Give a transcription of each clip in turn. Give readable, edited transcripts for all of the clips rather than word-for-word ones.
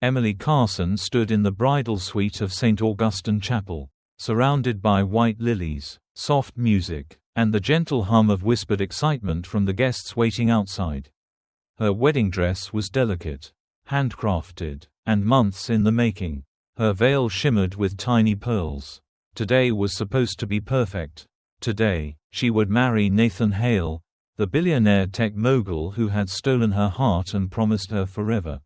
Emily Carson stood in the bridal suite of St. Augustine Chapel, surrounded by white lilies, soft music, and the gentle hum of whispered excitement from the guests waiting outside. Her wedding dress was delicate, handcrafted, and months in the making. Her veil shimmered with tiny pearls. Today was supposed to be perfect. Today, she would marry Nathan Hale, the billionaire tech mogul who had stolen her heart and promised her forever.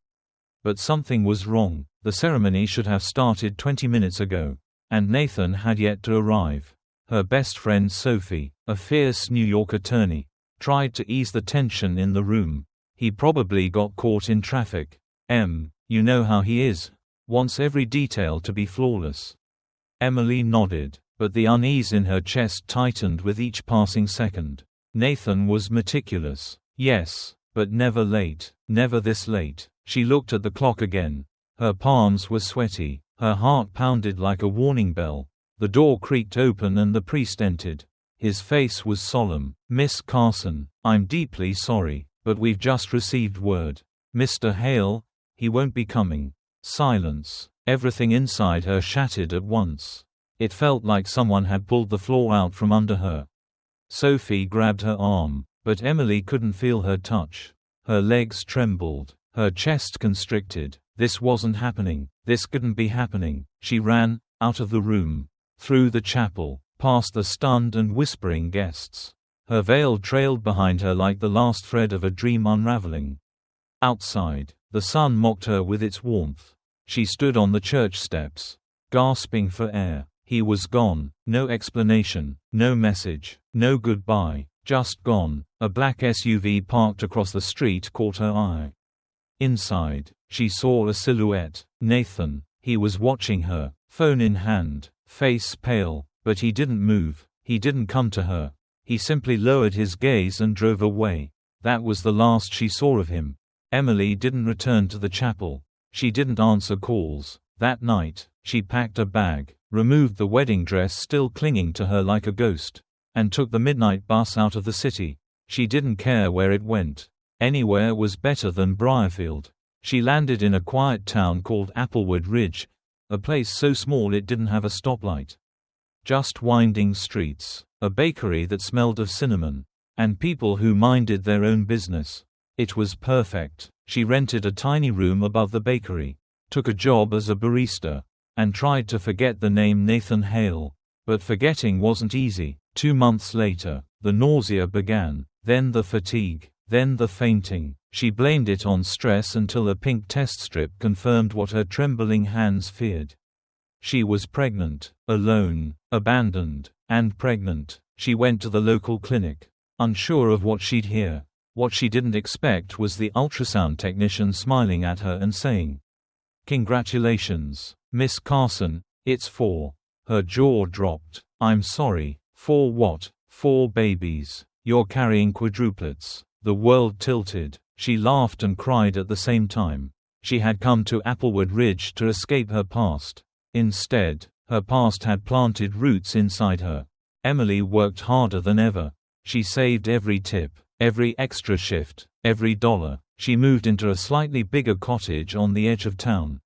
But something was wrong. The ceremony should have started 20 minutes ago. And Nathan had yet to arrive. Her best friend Sophie, a fierce New York attorney, tried to ease the tension in the room. He probably got caught in traffic. You know how he is. Wants every detail to be flawless. Emily nodded, but the unease in her chest tightened with each passing second. Nathan was meticulous. Yes, but never late. Never this late. She looked at the clock again. Her palms were sweaty. Her heart pounded like a warning bell. The door creaked open and the priest entered. His face was solemn. "Miss Carson, I'm deeply sorry, but we've just received word. Mr. Hale, he won't be coming." Silence. Everything inside her shattered at once. It felt like someone had pulled the floor out from under her. Sophie grabbed her arm, but Emily couldn't feel her touch. Her legs trembled. Her chest constricted. This wasn't happening. This couldn't be happening. She ran, out of the room, through the chapel, past the stunned and whispering guests. Her veil trailed behind her like the last thread of a dream unraveling. Outside, the sun mocked her with its warmth. She stood on the church steps, gasping for air. He was gone. No explanation, no message, no goodbye, just gone. A black SUV parked across the street caught her eye. Inside, she saw a silhouette. Nathan. He was watching her, phone in hand, face pale, but he didn't move. He didn't come to her. He simply lowered his gaze and drove away. That was the last she saw of him. Emily didn't return to the chapel. She didn't answer calls. That night, she packed a bag, removed the wedding dress still clinging to her like a ghost, and took the midnight bus out of the city. She didn't care where it went. Anywhere was better than Briarfield. She landed in a quiet town called Applewood Ridge, a place so small it didn't have a stoplight. Just winding streets, a bakery that smelled of cinnamon, and people who minded their own business. It was perfect. She rented a tiny room above the bakery, took a job as a barista, and tried to forget the name Nathan Hale. But forgetting wasn't easy. 2 months later, the nausea began, then the fatigue, then the fainting. She blamed it on stress until a pink test strip confirmed what her trembling hands feared. She was pregnant, alone, abandoned, and pregnant. She went to the local clinic, unsure of what she'd hear. What she didn't expect was the ultrasound technician smiling at her and saying, "Congratulations, Miss Carson, it's 4. Her jaw dropped. "I'm sorry. 4 what?" "4 babies. You're carrying quadruplets." The world tilted. She laughed and cried at the same time. She had come to Applewood Ridge to escape her past. Instead, her past had planted roots inside her. Emily worked harder than ever. She saved every tip, every extra shift, every dollar. She moved into a slightly bigger cottage on the edge of town.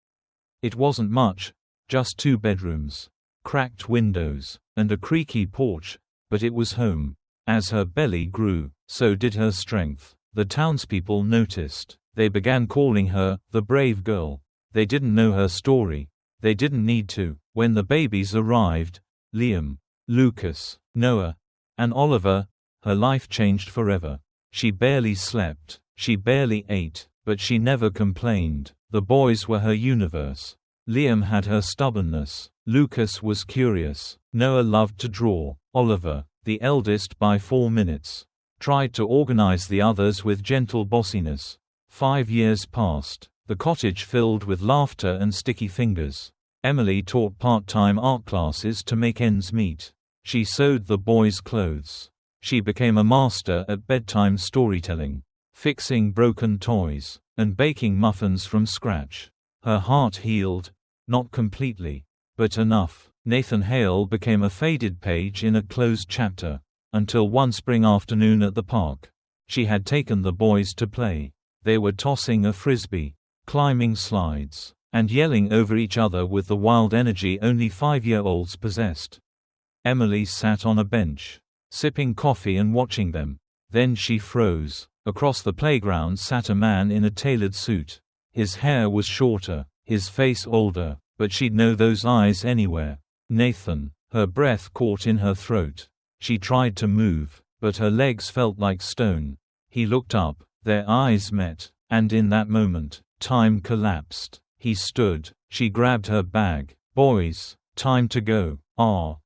It wasn't much, just 2 bedrooms, cracked windows, and a creaky porch, but it was home. As her belly grew, so did her strength. The townspeople noticed. They began calling her the brave girl. They didn't know her story. They didn't need to. When the babies arrived, Liam, Lucas, Noah, and Oliver, her life changed forever. She barely slept. She barely ate, but she never complained. The boys were her universe. Liam had her stubbornness. Lucas was curious. Noah loved to draw. Oliver, the eldest by 4 minutes, tried to organize the others with gentle bossiness. 5 years passed. The cottage filled with laughter and sticky fingers. Emily taught part-time art classes to make ends meet. She sewed the boys' clothes. She became a master at bedtime storytelling, fixing broken toys, and baking muffins from scratch. Her heart healed, not completely, but enough. Nathan Hale became a faded page in a closed chapter, until one spring afternoon at the park. She had taken the boys to play. They were tossing a frisbee, climbing slides, and yelling over each other with the wild energy only 5-year-olds possessed. Emily sat on a bench, sipping coffee and watching them. Then she froze. Across the playground sat a man in a tailored suit. His hair was shorter, his face older, but she'd know those eyes anywhere. Nathan. Her breath caught in her throat. She tried to move, but her legs felt like stone. He looked up, their eyes met, and in that moment, time collapsed. He stood. She grabbed her bag. Boys, time to go.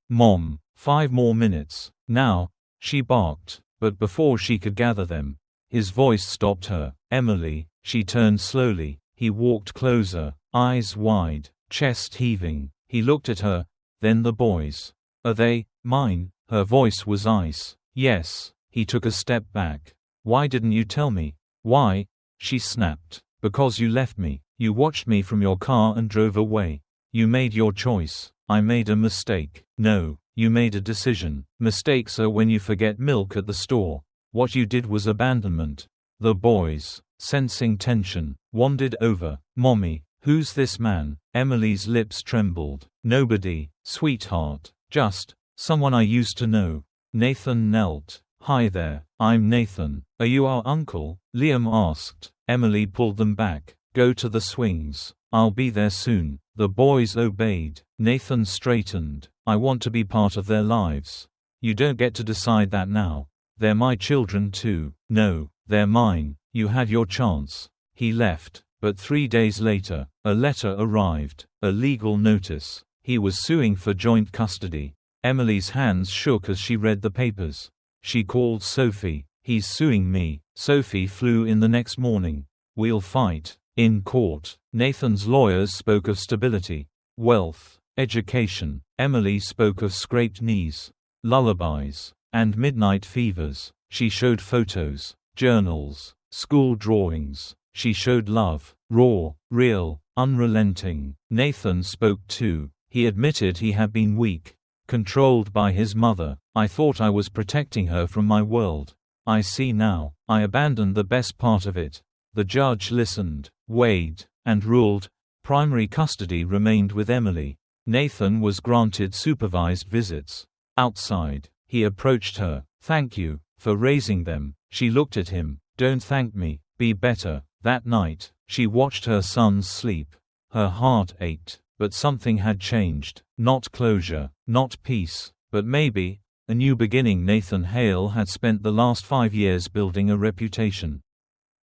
Mom, 5 more minutes. Now, she barked, but before she could gather them, his voice stopped her. Emily. She turned slowly. He walked closer, eyes wide, chest heaving. He looked at her, then the boys. Are they mine? Her voice was ice. Yes. He took a step back. Why didn't you tell me? Why? She snapped. Because you left me. You watched me from your car and drove away. You made your choice. I made a mistake. No, you made a decision. Mistakes are when you forget milk at the store. What you did was abandonment. The boys, sensing tension, wandered over. Mommy, who's this man? Emily's lips trembled. Nobody, sweetheart. Just someone I used to know. Nathan knelt. Hi there, I'm Nathan. Are you our uncle? Liam asked. Emily pulled them back. Go to the swings. I'll be there soon. The boys obeyed. Nathan straightened. I want to be part of their lives. You don't get to decide that now. They're my children too. No, they're mine. You had your chance. He left, but 3 days later, a letter arrived, a legal notice. He was suing for joint custody. Emily's hands shook as she read the papers. She called Sophie. He's suing me. Sophie flew in the next morning. We'll fight. In court, Nathan's lawyers spoke of stability, wealth, education. Emily spoke of scraped knees, lullabies, and midnight fevers. She showed photos, journals, school drawings. She showed love, raw, real, unrelenting. Nathan spoke too. He admitted he had been weak, controlled by his mother. I thought I was protecting her from my world. I see now. I abandoned the best part of it. The judge listened, weighed, and ruled. Primary custody remained with Emily. Nathan was granted supervised visits. Outside, he approached her. Thank you for raising them. She looked at him. Don't thank me. Be better. That night, she watched her sons sleep. Her heart ached, but something had changed. Not closure, not peace, but maybe a new beginning. Nathan Hale had spent the last 5 years building a reputation.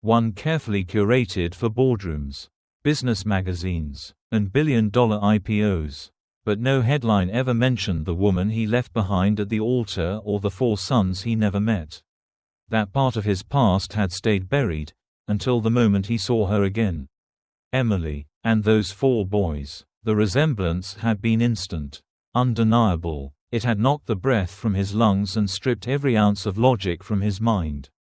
One carefully curated for boardrooms, business magazines, and billion-dollar IPOs. But no headline ever mentioned the woman he left behind at the altar or the 4 sons he never met. That part of his past had stayed buried, until the moment he saw her again. Emily, and those 4 boys. The resemblance had been instant, undeniable. It had knocked the breath from his lungs and stripped every ounce of logic from his mind.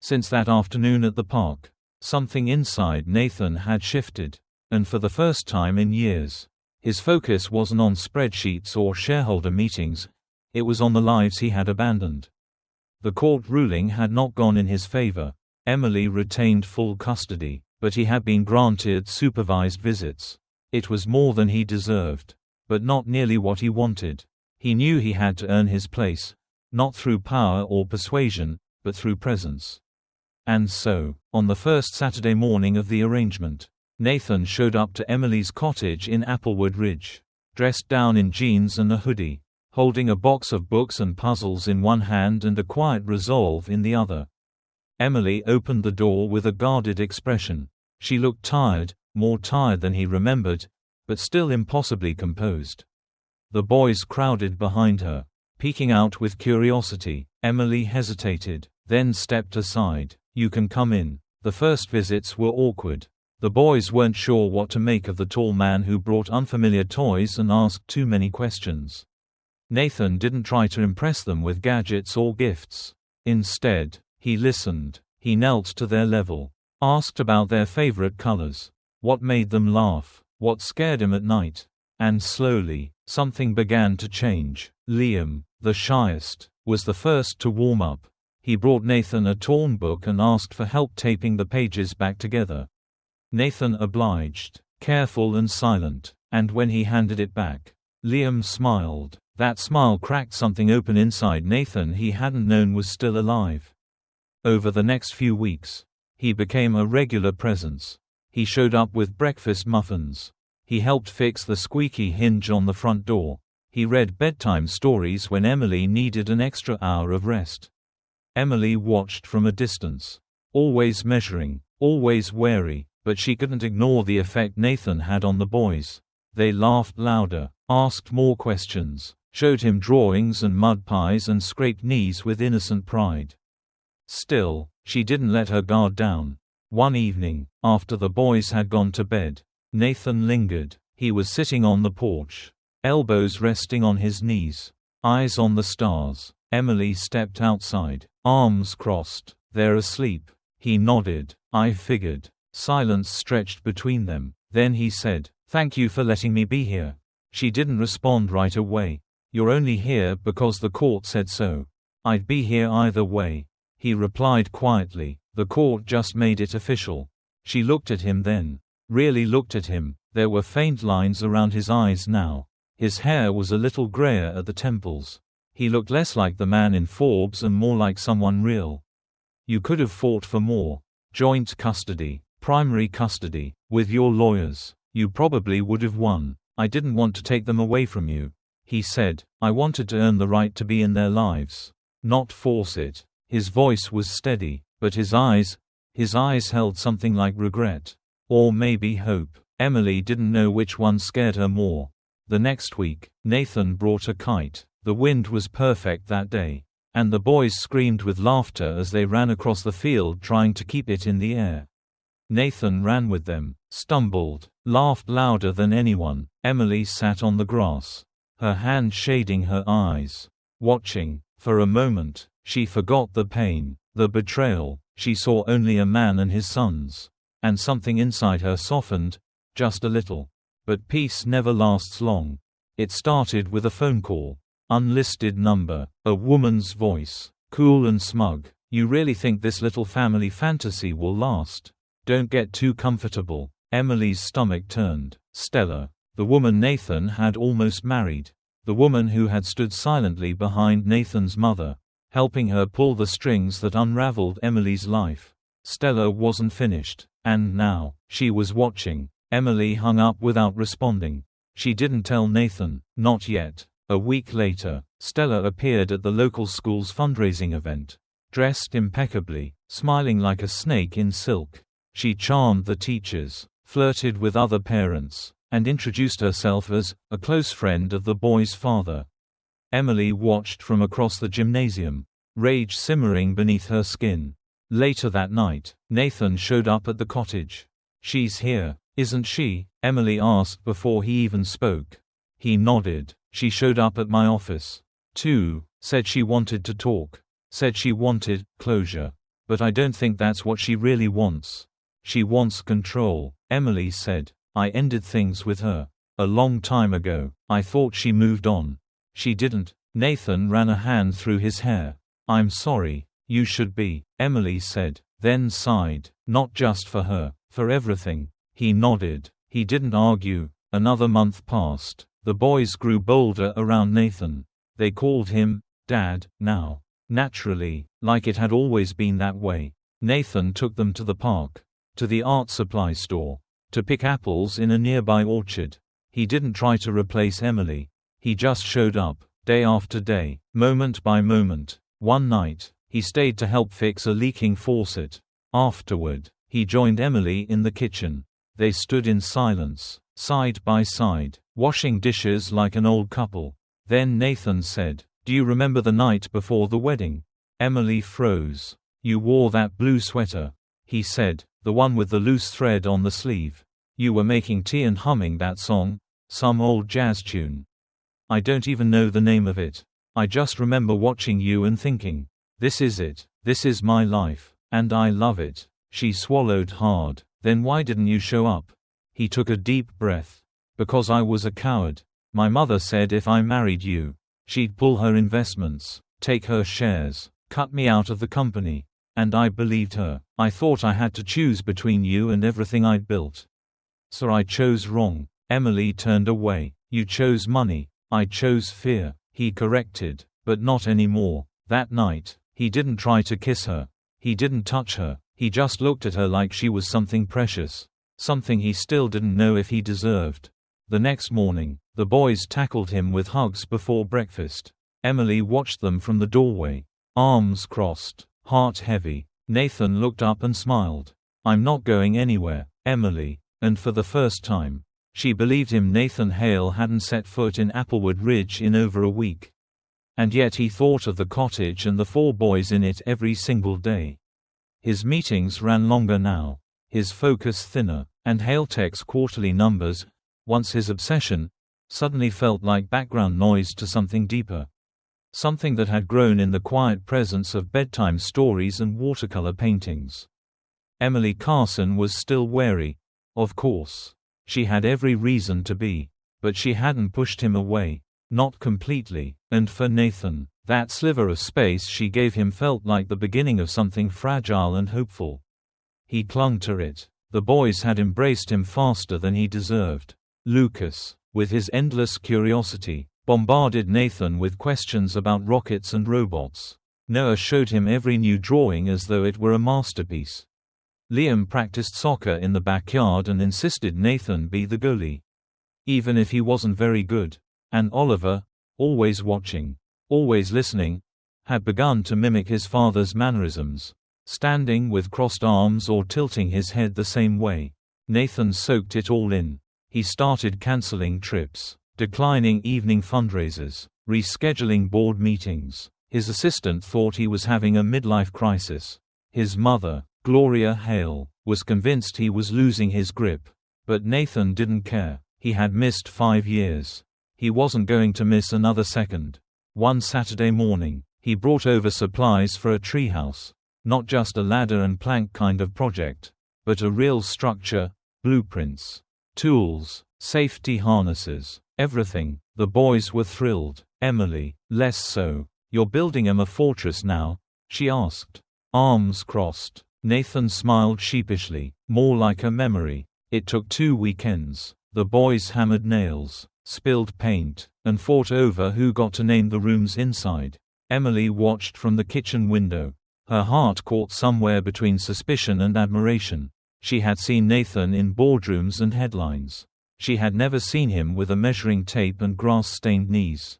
Since that afternoon at the park, something inside Nathan had shifted, and for the first time in years, his focus wasn't on spreadsheets or shareholder meetings, it was on the lives he had abandoned. The court ruling had not gone in his favor. Emily retained full custody, but he had been granted supervised visits. It was more than he deserved, but not nearly what he wanted. He knew he had to earn his place, not through power or persuasion, but through presence. And so, on the first Saturday morning of the arrangement, Nathan showed up to Emily's cottage in Applewood Ridge, dressed down in jeans and a hoodie, holding a box of books and puzzles in one hand and a quiet resolve in the other. Emily opened the door with a guarded expression. She looked tired, more tired than he remembered, but still impossibly composed. The boys crowded behind her, peeking out with curiosity. Emily hesitated, then stepped aside. You can come in. The first visits were awkward. The boys weren't sure what to make of the tall man who brought unfamiliar toys and asked too many questions. Nathan didn't try to impress them with gadgets or gifts. Instead, he listened. He knelt to their level, asked about their favorite colors, what made them laugh, what scared him at night. And slowly, something began to change. Liam, the shyest, was the first to warm up. He brought Nathan a torn book and asked for help taping the pages back together. Nathan obliged. careful and silent, and when he handed it back, Liam smiled. That smile cracked something open inside Nathan he hadn't known was still alive. Over the next few weeks, he became a regular presence. He showed up with breakfast muffins. He helped fix the squeaky hinge on the front door. He read bedtime stories when Emily needed an extra hour of rest. Emily watched from a distance, always measuring, always wary, but she couldn't ignore the effect Nathan had on the boys. They laughed louder, asked more questions, showed him drawings and mud pies and scraped knees with innocent pride. Still, she didn't let her guard down. One evening, after the boys had gone to bed, Nathan lingered. He was sitting on the porch, elbows resting on his knees, eyes on the stars. Emily stepped outside, arms crossed. They're asleep. He nodded. I figured. Silence stretched between them. Then he said, "Thank you for letting me be here." She didn't respond right away. "You're only here because the court said so. I'd be here either way," he replied quietly. "The court just made it official." She looked at him then. Really looked at him. There were faint lines around his eyes now. His hair was a little grayer at the temples. He looked less like the man in Forbes and more like someone real. "You could have fought for more. Joint custody, primary custody, with your lawyers. You probably would have won. I didn't want to take them away from you," he said. "I wanted to earn the right to be in their lives, not force it." His voice was steady, but his eyes held something like regret. Or maybe hope. Emily didn't know which one scared her more. The next week, Nathan brought a kite. The wind was perfect that day, and the boys screamed with laughter as they ran across the field trying to keep it in the air. Nathan ran with them, stumbled, laughed louder than anyone. Emily sat on the grass, her hand shading her eyes, watching. For a moment, she forgot the pain, the betrayal. She saw only a man and his sons, and something inside her softened, just a little. But peace never lasts long. It started with a phone call. Unlisted number. A woman's voice, cool and smug. "You really think this little family fantasy will last? Don't get too comfortable." Emily's stomach turned. Stella. The woman Nathan had almost married. The woman who had stood silently behind Nathan's mother, helping her pull the strings that unraveled Emily's life. Stella wasn't finished, and now, she was watching. Emily hung up without responding. She didn't tell Nathan, not yet. A week later, Stella appeared at the local school's fundraising event, dressed impeccably, smiling like a snake in silk. She charmed the teachers, flirted with other parents, and introduced herself as a close friend of the boy's father. Emily watched from across the gymnasium, rage simmering beneath her skin. Later that night, Nathan showed up at the cottage. "She's here, isn't she?" Emily asked before he even spoke. He nodded. "She showed up at my office, too. Said she wanted to talk. Said she wanted closure. But I don't think that's what she really wants. She wants control," Emily said. "I ended things with her a long time ago. I thought she moved on. She didn't." Nathan ran a hand through his hair. "I'm sorry. You should be," Emily said, then sighed. "Not just for her, for everything." He nodded. He didn't argue. Another month passed. The boys grew bolder around Nathan. They called him Dad now. Naturally, like it had always been that way. Nathan took them to the park, to the art supply store, to pick apples in a nearby orchard. He didn't try to replace Emily. He just showed up, day after day, moment by moment. One night, he stayed to help fix a leaking faucet. Afterward, he joined Emily in the kitchen. They stood in silence, side by side, washing dishes like an old couple. Then Nathan said, "Do you remember the night before the wedding?" Emily froze. "You wore that blue sweater," he said, "the one with the loose thread on the sleeve. You were making tea and humming that song, some old jazz tune. I don't even know the name of it. I just remember watching you and thinking, this is it, this is my life, and I love it." She swallowed hard. "Then why didn't you show up?" He took a deep breath. "Because I was a coward. My mother said if I married you, she'd pull her investments, take her shares, cut me out of the company. And I believed her. I thought I had to choose between you and everything I'd built." "Sir, I chose wrong." Emily turned away. "You chose money. I chose fear," he corrected. "But not anymore." That night, he didn't try to kiss her. He didn't touch her. He just looked at her like she was something precious. Something he still didn't know if he deserved. The next morning, the boys tackled him with hugs before breakfast. Emily watched them from the doorway, arms crossed, heart heavy. Nathan looked up and smiled. "I'm not going anywhere, Emily." And for the first time, she believed him. Nathan Hale hadn't set foot in Applewood Ridge in over a week. And yet he thought of the cottage and the 4 boys in it every single day. His meetings ran longer now, his focus thinner, and Haletech's quarterly numbers, once his obsession, suddenly felt like background noise to something deeper. Something that had grown in the quiet presence of bedtime stories and watercolor paintings. Emily Carson was still wary, of course. She had every reason to be. But she hadn't pushed him away. Not completely. And for Nathan, that sliver of space she gave him felt like the beginning of something fragile and hopeful. He clung to it. The boys had embraced him faster than he deserved. Lucas, with his endless curiosity, bombarded Nathan with questions about rockets and robots. Noah showed him every new drawing as though it were a masterpiece. Liam practiced soccer in the backyard and insisted Nathan be the goalie, even if he wasn't very good. And Oliver, always watching, always listening, had begun to mimic his father's mannerisms, standing with crossed arms or tilting his head the same way. Nathan soaked it all in. He started canceling trips, declining evening fundraisers, rescheduling board meetings. His assistant thought he was having a midlife crisis. His mother, Gloria Hale, was convinced he was losing his grip. But Nathan didn't care. He had missed 5 years. He wasn't going to miss another second. One Saturday morning, he brought over supplies for a treehouse. Not just a ladder and plank kind of project, but a real structure, blueprints, tools, safety harnesses, everything. The boys were thrilled. Emily, less so. "You're building him a fortress now?" she asked. Arms crossed. Nathan smiled sheepishly. "More like a memory." It took 2 weekends. The boys hammered nails, spilled paint, and fought over who got to name the rooms inside. Emily watched from the kitchen window. Her heart caught somewhere between suspicion and admiration. She had seen Nathan in boardrooms and headlines. She had never seen him with a measuring tape and grass-stained knees.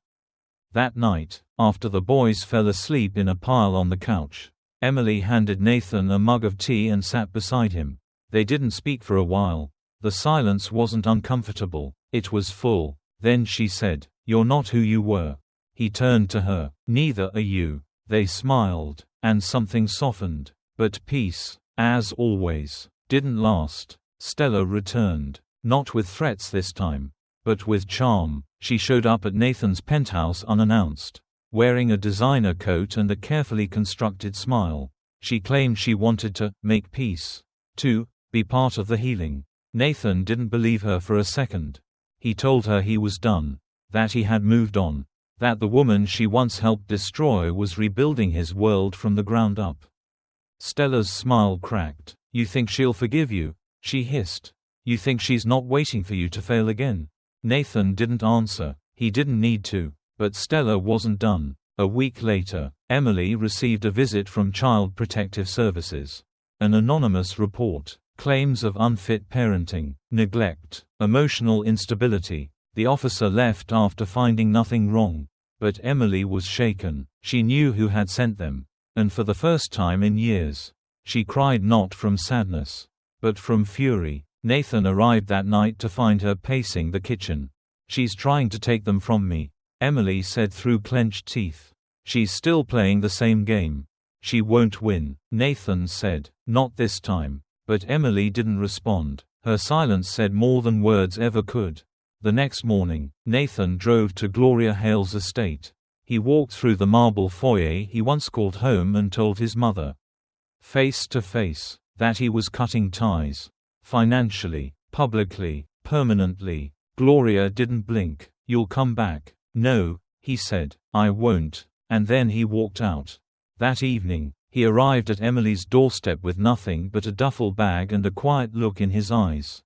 That night, after the boys fell asleep in a pile on the couch, Emily handed Nathan a mug of tea and sat beside him. They didn't speak for a while. The silence wasn't uncomfortable, it was full. Then she said, "You're not who you were." He turned to her. "Neither are you." They smiled, and something softened. But peace, as always, didn't last. Stella returned. Not with threats this time, but with charm. She showed up at Nathan's penthouse unannounced, wearing a designer coat and a carefully constructed smile. She claimed she wanted to make peace, to be part of the healing. Nathan didn't believe her for a second. He told her he was done, that he had moved on, that the woman she once helped destroy was rebuilding his world from the ground up. Stella's smile cracked. "You think she'll forgive you?" she hissed. "You think she's not waiting for you to fail again?" Nathan didn't answer. He didn't need to. But Stella wasn't done. A week later, Emily received a visit from Child Protective Services. An anonymous report. Claims of unfit parenting, neglect, emotional instability. The officer left after finding nothing wrong. But Emily was shaken. She knew who had sent them. And for the first time in years, she cried not from sadness, but from fury. Nathan arrived that night to find her pacing the kitchen. "She's trying to take them from me," Emily said through clenched teeth. "She's still playing the same game. She won't win," Nathan said. "Not this time." But Emily didn't respond. Her silence said more than words ever could. The next morning, Nathan drove to Gloria Hale's estate. He walked through the marble foyer he once called home and told his mother, face to face, that he was cutting ties. Financially, publicly, permanently. Gloria didn't blink. "You'll come back." "No," he said. "I won't." And then he walked out. That evening, he arrived at Emily's doorstep with nothing but a duffel bag and a quiet look in his eyes.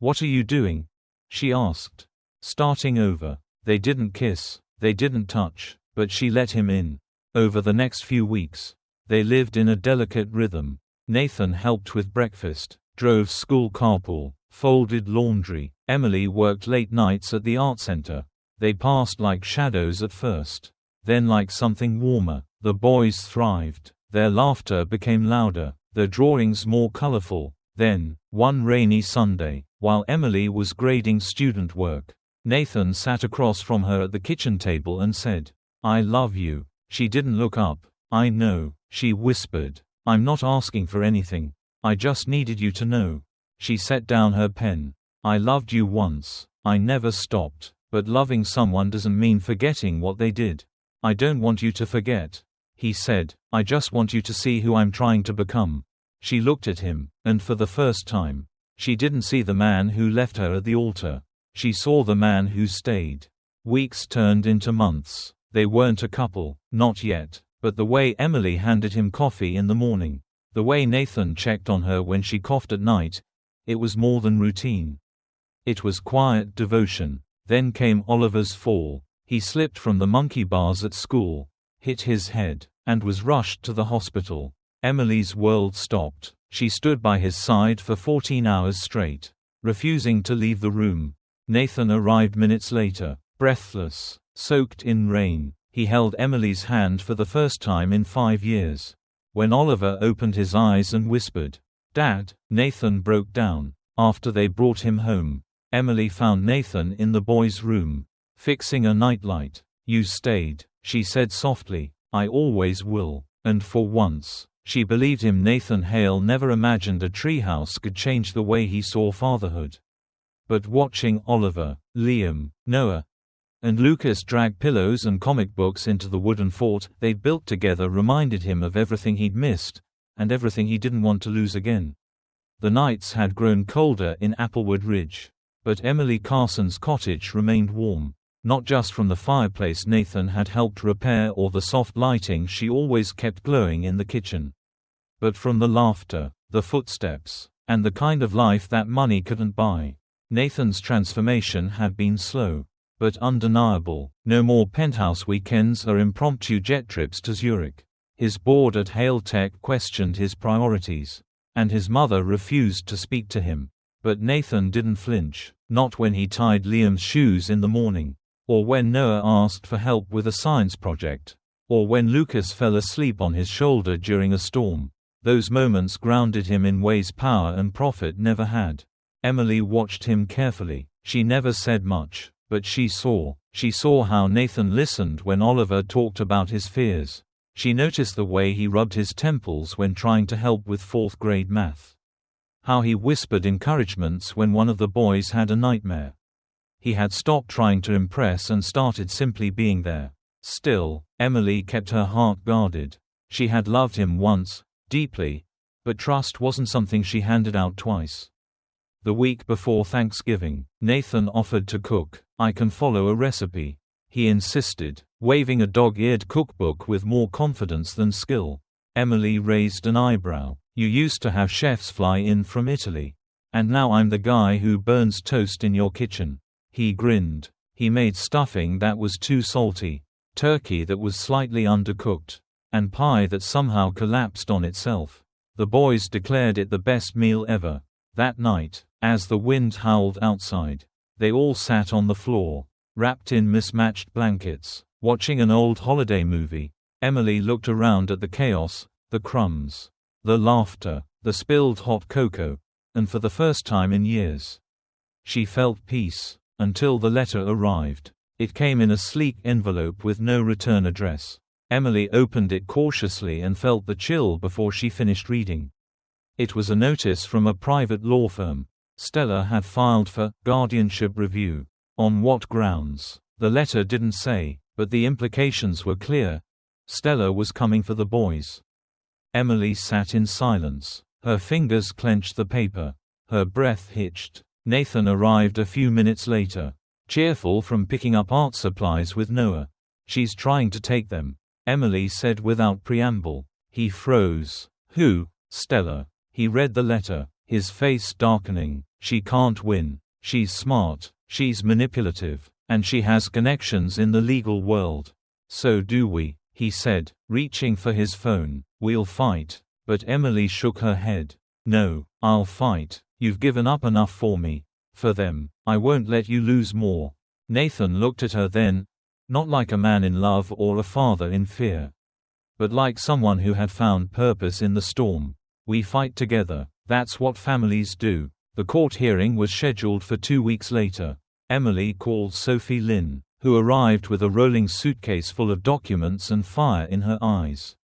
"What are you doing?" she asked. "Starting over." They didn't kiss, they didn't touch, but she let him in. Over the next few weeks, they lived in a delicate rhythm. Nathan helped with breakfast, drove school carpool, folded laundry. Emily worked late nights at the art center. They passed like shadows at first, then like something warmer. The boys thrived. Their laughter became louder, their drawings more colorful. Then, one rainy Sunday, while Emily was grading student work, Nathan sat across from her at the kitchen table and said, "I love you." She didn't look up. "I know," she whispered. "I'm not asking for anything. I just needed you to know." She set down her pen. "I loved you once. I never stopped. But loving someone doesn't mean forgetting what they did." "I don't want you to forget," he said. "I just want you to see who I'm trying to become." She looked at him, and for the first time, she didn't see the man who left her at the altar. She saw the man who stayed. Weeks turned into months. They weren't a couple, not yet, but the way Emily handed him coffee in the morning, the way Nathan checked on her when she coughed at night, it was more than routine. It was quiet devotion. Then came Oliver's fall. He slipped from the monkey bars at school, hit his head, and was rushed to the hospital. Emily's world stopped. She stood by his side for 14 hours straight, refusing to leave the room. Nathan arrived minutes later, breathless, soaked in rain. He held Emily's hand for the first time in 5 years. When Oliver opened his eyes and whispered, "Dad," Nathan broke down. After they brought him home, Emily found Nathan in the boys' room, fixing a nightlight. "You stayed," she said softly. "I always will." And for once, she believed him. Nathan Hale never imagined a treehouse could change the way he saw fatherhood. But watching Oliver, Liam, Noah, and Lucas drag pillows and comic books into the wooden fort they'd built together reminded him of everything he'd missed, and everything he didn't want to lose again. The nights had grown colder in Applewood Ridge, but Emily Carson's cottage remained warm, not just from the fireplace Nathan had helped repair or the soft lighting she always kept glowing in the kitchen, but from the laughter, the footsteps, and the kind of life that money couldn't buy. Nathan's transformation had been slow, but undeniable. No more penthouse weekends or impromptu jet trips to Zurich. His board at Hale Tech questioned his priorities, and his mother refused to speak to him. But Nathan didn't flinch, not when he tied Liam's shoes in the morning, or when Noah asked for help with a science project, or when Lucas fell asleep on his shoulder during a storm. Those moments grounded him in ways power and profit never had. Emily watched him carefully. She never said much, but she saw how Nathan listened when Oliver talked about his fears. She noticed the way he rubbed his temples when trying to help with 4th grade math. How he whispered encouragements when one of the boys had a nightmare. He had stopped trying to impress and started simply being there. Still, Emily kept her heart guarded. She had loved him once, deeply, but trust wasn't something she handed out twice. The week before Thanksgiving, Nathan offered to cook. "I can follow a recipe," he insisted, waving a dog-eared cookbook with more confidence than skill. Emily raised an eyebrow. "You used to have chefs fly in from Italy. And now I'm the guy who burns toast in your kitchen." He grinned. He made stuffing that was too salty, turkey that was slightly undercooked, and pie that somehow collapsed on itself. The boys declared it the best meal ever. That night, as the wind howled outside, they all sat on the floor, wrapped in mismatched blankets, watching an old holiday movie. Emily looked around at the chaos, the crumbs, the laughter, the spilled hot cocoa, and for the first time in years, she felt peace, until the letter arrived. It came in a sleek envelope with no return address. Emily opened it cautiously and felt the chill before she finished reading. It was a notice from a private law firm. Stella had filed for guardianship review. On what grounds? The letter didn't say, but the implications were clear. Stella was coming for the boys. Emily sat in silence. Her fingers clenched the paper. Her breath hitched. Nathan arrived a few minutes later, cheerful from picking up art supplies with Noah. "She's trying to take them," Emily said without preamble. He froze. "Who?" "Stella." He read the letter. his face darkening. She can't win. She's smart, she's manipulative, and she has connections in the legal world. So do we, he said, reaching for his phone. We'll fight. But Emily shook her head. No, I'll fight. You've given up enough for me. For them, I won't let you lose more. Nathan looked at her then, not like a man in love or a father in fear, but like someone who had found purpose in the storm. We fight together. That's what families do. The court hearing was scheduled for 2 weeks later. Emily called Sophie Lynn, who arrived with a rolling suitcase full of documents and fire in her eyes.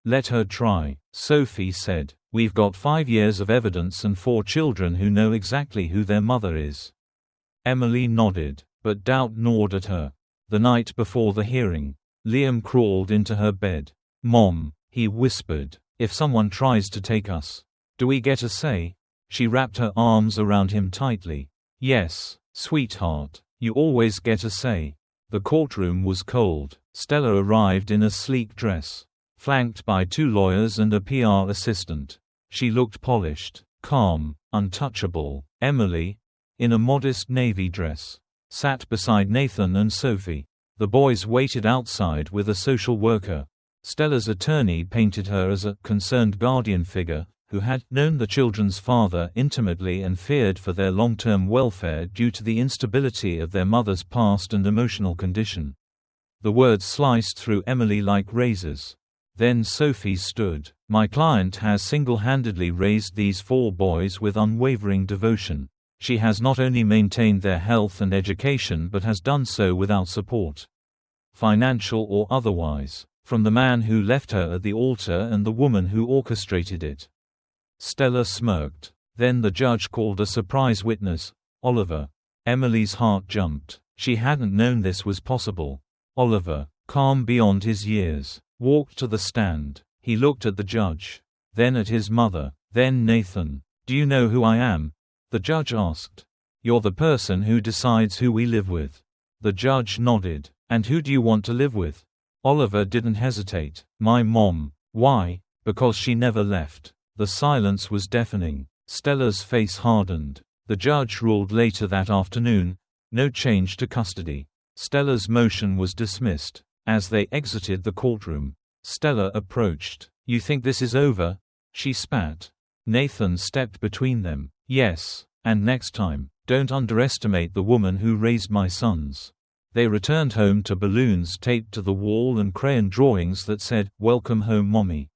Let her try, Sophie said. We've got 5 years of evidence and 4 children who know exactly who their mother is. Emily nodded, but doubt gnawed at her. The night before the hearing, Liam crawled into her bed. Mom, he whispered, if someone tries to take us, do we get a say? She wrapped her arms around him tightly. Yes, sweetheart, you always get a say. The courtroom was cold. Stella arrived in a sleek dress, flanked by 2 lawyers and a PR assistant. She looked polished, calm, untouchable. Emily, in a modest navy dress, sat beside Nathan and Sophie. The boys waited outside with a social worker. Stella's attorney painted her as a concerned guardian figure, who had known the children's father intimately and feared for their long-term welfare due to the instability of their mother's past and emotional condition. The words sliced through Emily like razors. Then Sophie stood. My client has single-handedly raised these 4 boys with unwavering devotion. She has not only maintained their health and education but has done so without support, financial or otherwise, from the man who left her at the altar and the woman who orchestrated it. Stella smirked. Then the judge called a surprise witness, Oliver. Emily's heart jumped. She hadn't known this was possible. Oliver, calm beyond his years, walked to the stand. He looked at the judge, then at his mother, then Nathan. Do you know who I am? The judge asked. You're the person who decides who we live with. The judge nodded. And who do you want to live with? Oliver didn't hesitate. My mom. Why? Because she never left. The silence was deafening. Stella's face hardened. The judge ruled later that afternoon, no change to custody. Stella's motion was dismissed. As they exited the courtroom, Stella approached. You think this is over? She spat. Nathan stepped between them. Yes, and next time, don't underestimate the woman who raised my sons. They returned home to balloons taped to the wall and crayon drawings that said, Welcome home, Mommy.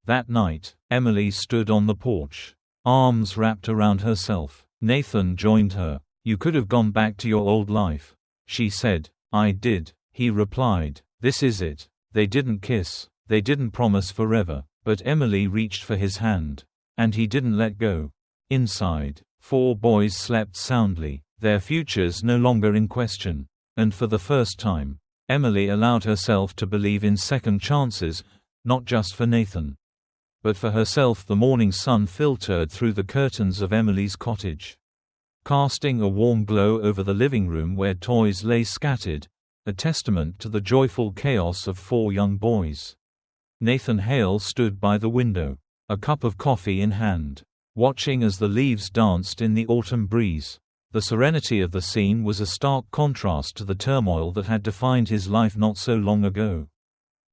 That night, Emily stood on the porch, arms wrapped around herself. Nathan joined her. You could have gone back to your old life. She said. I did, he replied. This is it. They didn't kiss, they didn't promise forever, but Emily reached for his hand. And he didn't let go. Inside, 4 boys slept soundly, their futures no longer in question. And for the first time, Emily allowed herself to believe in second chances, not just for Nathan, but for herself. The morning sun filtered through the curtains of Emily's cottage, casting a warm glow over the living room where toys lay scattered, a testament to the joyful chaos of 4 young boys. Nathan Hale stood by the window, a cup of coffee in hand, watching as the leaves danced in the autumn breeze. The serenity of the scene was a stark contrast to the turmoil that had defined his life not so long ago.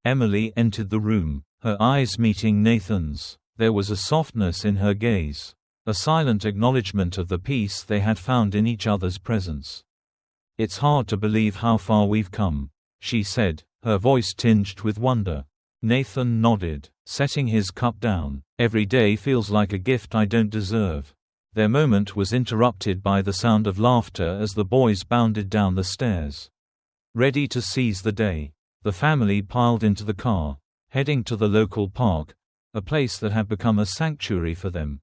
Emily entered the room, her eyes meeting Nathan's. There was a softness in her gaze, a silent acknowledgement of the peace they had found in each other's presence. It's hard to believe how far we've come, she said, her voice tinged with wonder. Nathan nodded, setting his cup down. Every day feels like a gift I don't deserve. Their moment was interrupted by the sound of laughter as the boys bounded down the stairs, ready to seize the day. The family piled into the car, heading to the local park, a place that had become a sanctuary for them.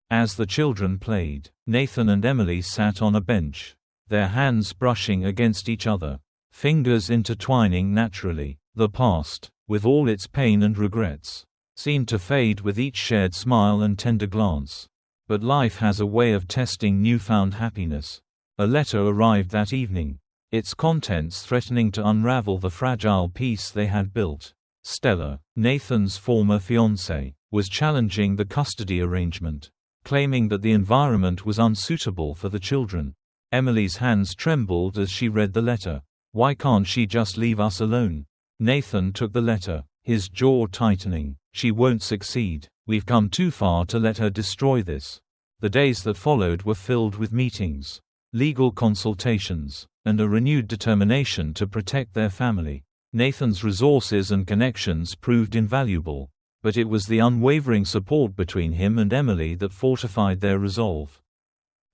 As the children played, Nathan and Emily sat on a bench, their hands brushing against each other, fingers intertwining naturally. The past, with all its pain and regrets, seemed to fade with each shared smile and tender glance. But life has a way of testing newfound happiness. A letter arrived that evening, its contents threatening to unravel the fragile peace they had built. Stella, Nathan's former fiancée, was challenging the custody arrangement. claiming that the environment was unsuitable for the children. Emily's hands trembled as she read the letter. Why can't she just leave us alone? Nathan took the letter, his jaw tightening. She won't succeed. We've come too far to let her destroy this. The days that followed were filled with meetings, legal consultations, and a renewed determination to protect their family. Nathan's resources and connections proved invaluable, but it was the unwavering support between him and Emily that fortified their resolve.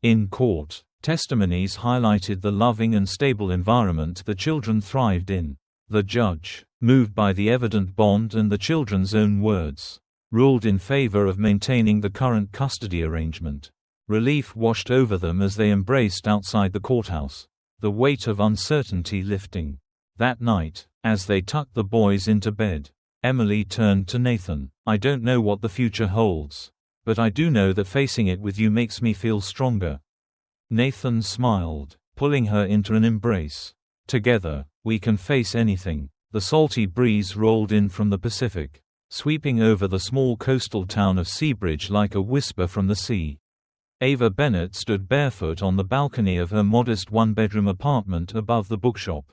In court, testimonies highlighted the loving and stable environment the children thrived in. The judge, moved by the evident bond and the children's own words, ruled in favor of maintaining the current custody arrangement. Relief washed over them as they embraced outside the courthouse, the weight of uncertainty lifting. That night, as they tucked the boys into bed, Emily turned to Nathan. I don't know what the future holds, but I do know that facing it with you makes me feel stronger. Nathan smiled, pulling her into an embrace. Together, we can face anything. The salty breeze rolled in from the Pacific, sweeping over the small coastal town of Seabridge like a whisper from the sea. Ava Bennett stood barefoot on the balcony of her modest one-bedroom apartment above the bookshop,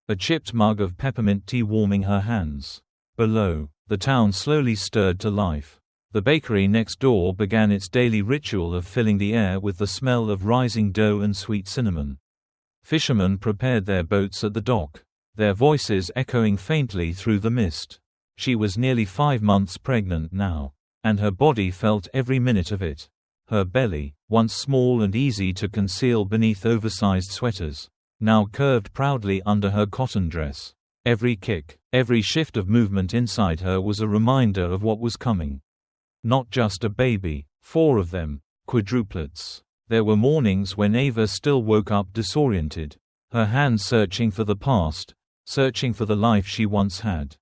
a chipped mug of peppermint tea warming her hands. Below, the town slowly stirred to life. The bakery next door began its daily ritual of filling the air with the smell of rising dough and sweet cinnamon. Fishermen prepared their boats at the dock, their voices echoing faintly through the mist. She was nearly 5 months pregnant now, and her body felt every minute of it. Her belly, once small and easy to conceal beneath oversized sweaters, now curved proudly under her cotton dress. Every kick, every shift of movement inside her was a reminder of what was coming. Not just a baby, 4 of them, quadruplets. There were mornings when Ava still woke up disoriented, her hands searching for the past, searching for the life she once had,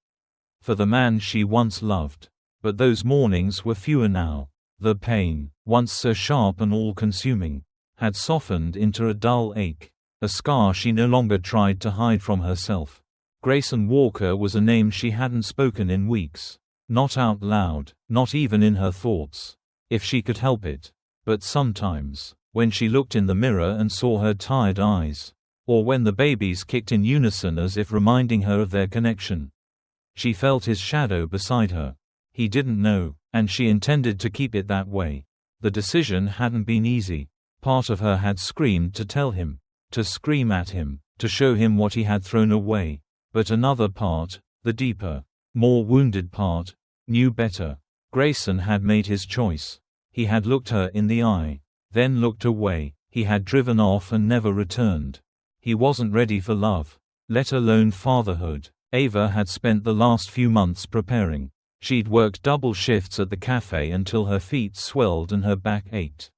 for the man she once loved. But those mornings were fewer now. The pain, once so sharp and all-consuming, had softened into a dull ache, a scar she no longer tried to hide from herself. Grayson Walker was a name she hadn't spoken in weeks. Not out loud, not even in her thoughts, if she could help it. But sometimes, when she looked in the mirror and saw her tired eyes, or when the babies kicked in unison as if reminding her of their connection, she felt his shadow beside her. He didn't know, and she intended to keep it that way. The decision hadn't been easy. Part of her had screamed to tell him, to scream at him, to show him what he had thrown away. But another part, the deeper, more wounded part, knew better. Grayson had made his choice. He had looked her in the eye, then looked away. He had driven off and never returned. He wasn't ready for love, let alone fatherhood. Ava had spent the last few months preparing. She'd worked double shifts at the cafe until her feet swelled and her back ached.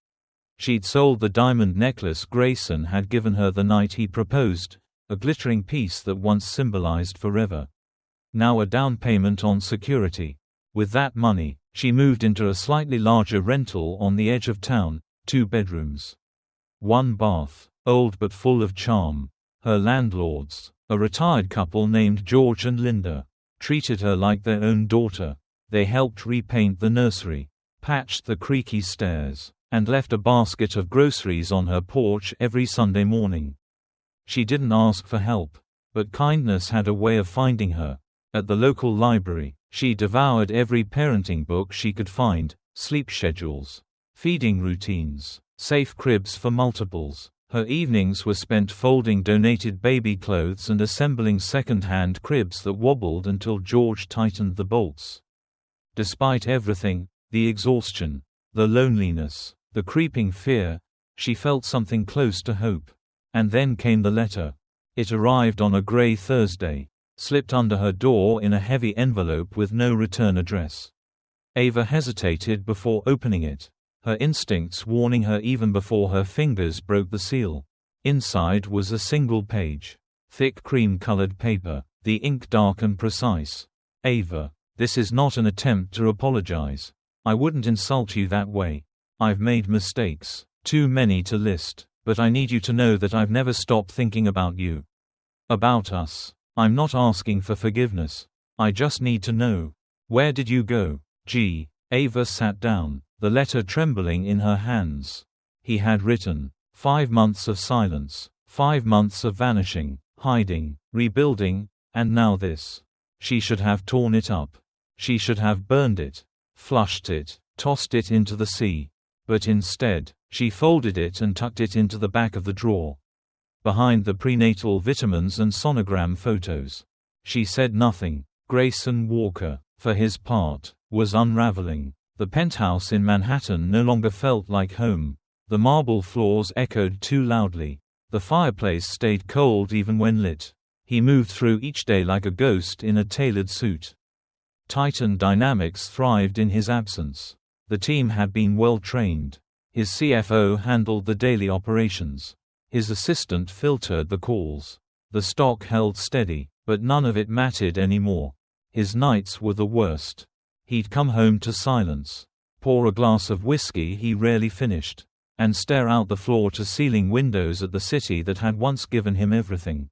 She'd sold the diamond necklace Grayson had given her the night he proposed, a glittering piece that once symbolized forever. Now a down payment on security. With that money, she moved into a slightly larger rental on the edge of town, 2 bedrooms. 1 bath, old but full of charm. Her landlords, a retired couple named George and Linda, treated her like their own daughter. They helped repaint the nursery, patched the creaky stairs, and left a basket of groceries on her porch every Sunday morning. She didn't ask for help, but kindness had a way of finding her. At the local library, she devoured every parenting book she could find, sleep schedules, feeding routines, safe cribs for multiples. Her evenings were spent folding donated baby clothes and assembling second-hand cribs that wobbled until George tightened the bolts. Despite everything, the exhaustion, the loneliness, the creeping fear, she felt something close to hope. And then came the letter. It arrived on a gray Thursday, slipped under her door in a heavy envelope with no return address. Ava hesitated before opening it, her instincts warning her even before her fingers broke the seal. Inside was a single page, thick cream-colored paper, the ink dark and precise. Ava, this is not an attempt to apologize. I wouldn't insult you that way. I've made mistakes, too many to list, but I need you to know that I've never stopped thinking about you. About us. I'm not asking for forgiveness. I just need to know. Where did you go? Ava sat down. the letter trembling in her hands. He had written, 5 months of silence, 5 months of vanishing, hiding, rebuilding, and now this. She should have torn it up. She should have burned it, flushed it, tossed it into the sea. But instead, she folded it and tucked it into the back of the drawer, behind the prenatal vitamins and sonogram photos. She said nothing. Grayson Walker, for his part, was unraveling. The penthouse in Manhattan no longer felt like home. The marble floors echoed too loudly. The fireplace stayed cold even when lit. He moved through each day like a ghost in a tailored suit. Titan Dynamics thrived in his absence. The team had been well trained. His CFO handled the daily operations. His assistant filtered the calls. The stock held steady, but none of it mattered anymore. His nights were the worst. He'd come home to silence, pour a glass of whiskey he rarely finished, and stare out the floor-to-ceiling windows at the city that had once given him everything.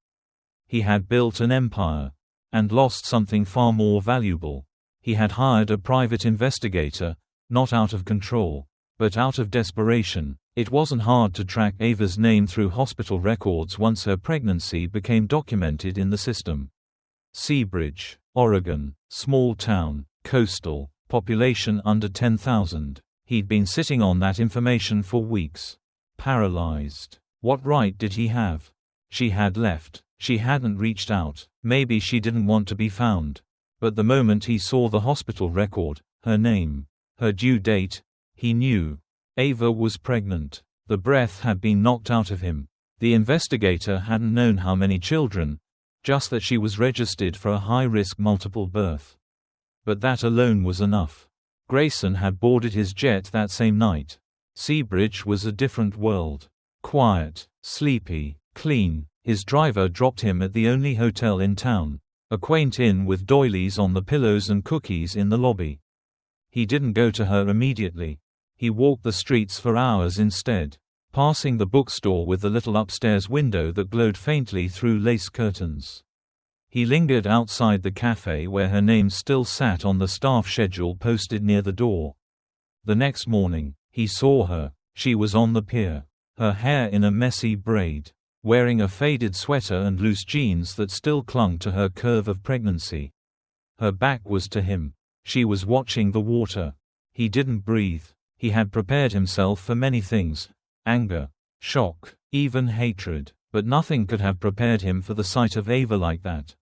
He had built an empire, and lost something far more valuable. He had hired a private investigator, not out of control, but out of desperation. It wasn't hard to track Ava's name through hospital records once her pregnancy became documented in the system. Seabridge, Oregon, small town, coastal, population under 10,000. He'd been sitting on that information for weeks. Paralyzed. What right did he have? She had left. She hadn't reached out. Maybe she didn't want to be found. But the moment he saw the hospital record, her name, her due date, he knew. Ava was pregnant. The breath had been knocked out of him. The investigator hadn't known how many children, just that she was registered for a high-risk multiple birth. But that alone was enough. Grayson had boarded his jet that same night. Seabridge was a different world. Quiet, sleepy, clean. His driver dropped him at the only hotel in town, a quaint inn with doilies on the pillows and cookies in the lobby. He didn't go to her immediately. He walked the streets for hours instead, passing the bookstore with the little upstairs window that glowed faintly through lace curtains. He lingered outside the cafe where her name still sat on the staff schedule posted near the door. The next morning, he saw her. She was on the pier, her hair in a messy braid, wearing a faded sweater and loose jeans that still clung to her curve of pregnancy. Her back was to him. She was watching the water. He didn't breathe. He had prepared himself for many things: anger, shock, even hatred, but nothing could have prepared him for the sight of Ava like that.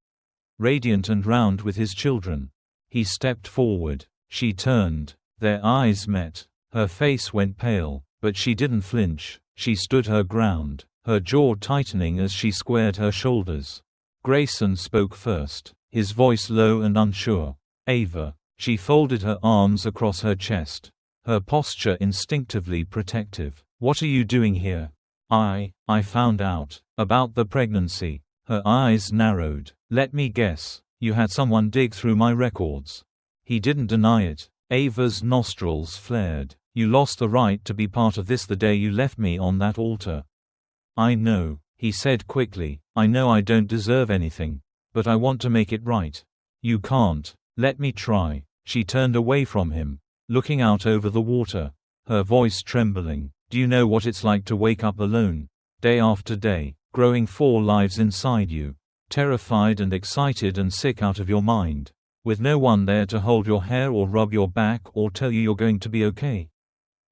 Radiant and round with his children. He stepped forward. She turned. Their eyes met. Her face went pale, but she didn't flinch. She stood her ground, her jaw tightening as she squared her shoulders. Grayson spoke first, his voice low and unsure. Ava. She folded her arms across her chest, her posture instinctively protective. What are you doing here? I found out about the pregnancy. Her eyes narrowed. Let me guess, you had someone dig through my records. He didn't deny it. Ava's nostrils flared. You lost the right to be part of this the day you left me on that altar. I know, he said quickly. I know I don't deserve anything, but I want to make it right. You can't. Let me try. She turned away from him, looking out over the water, her voice trembling. Do you know what it's like to wake up alone, day after day, growing 4 lives inside you, terrified and excited and sick out of your mind, with no one there to hold your hair or rub your back or tell you you're going to be okay?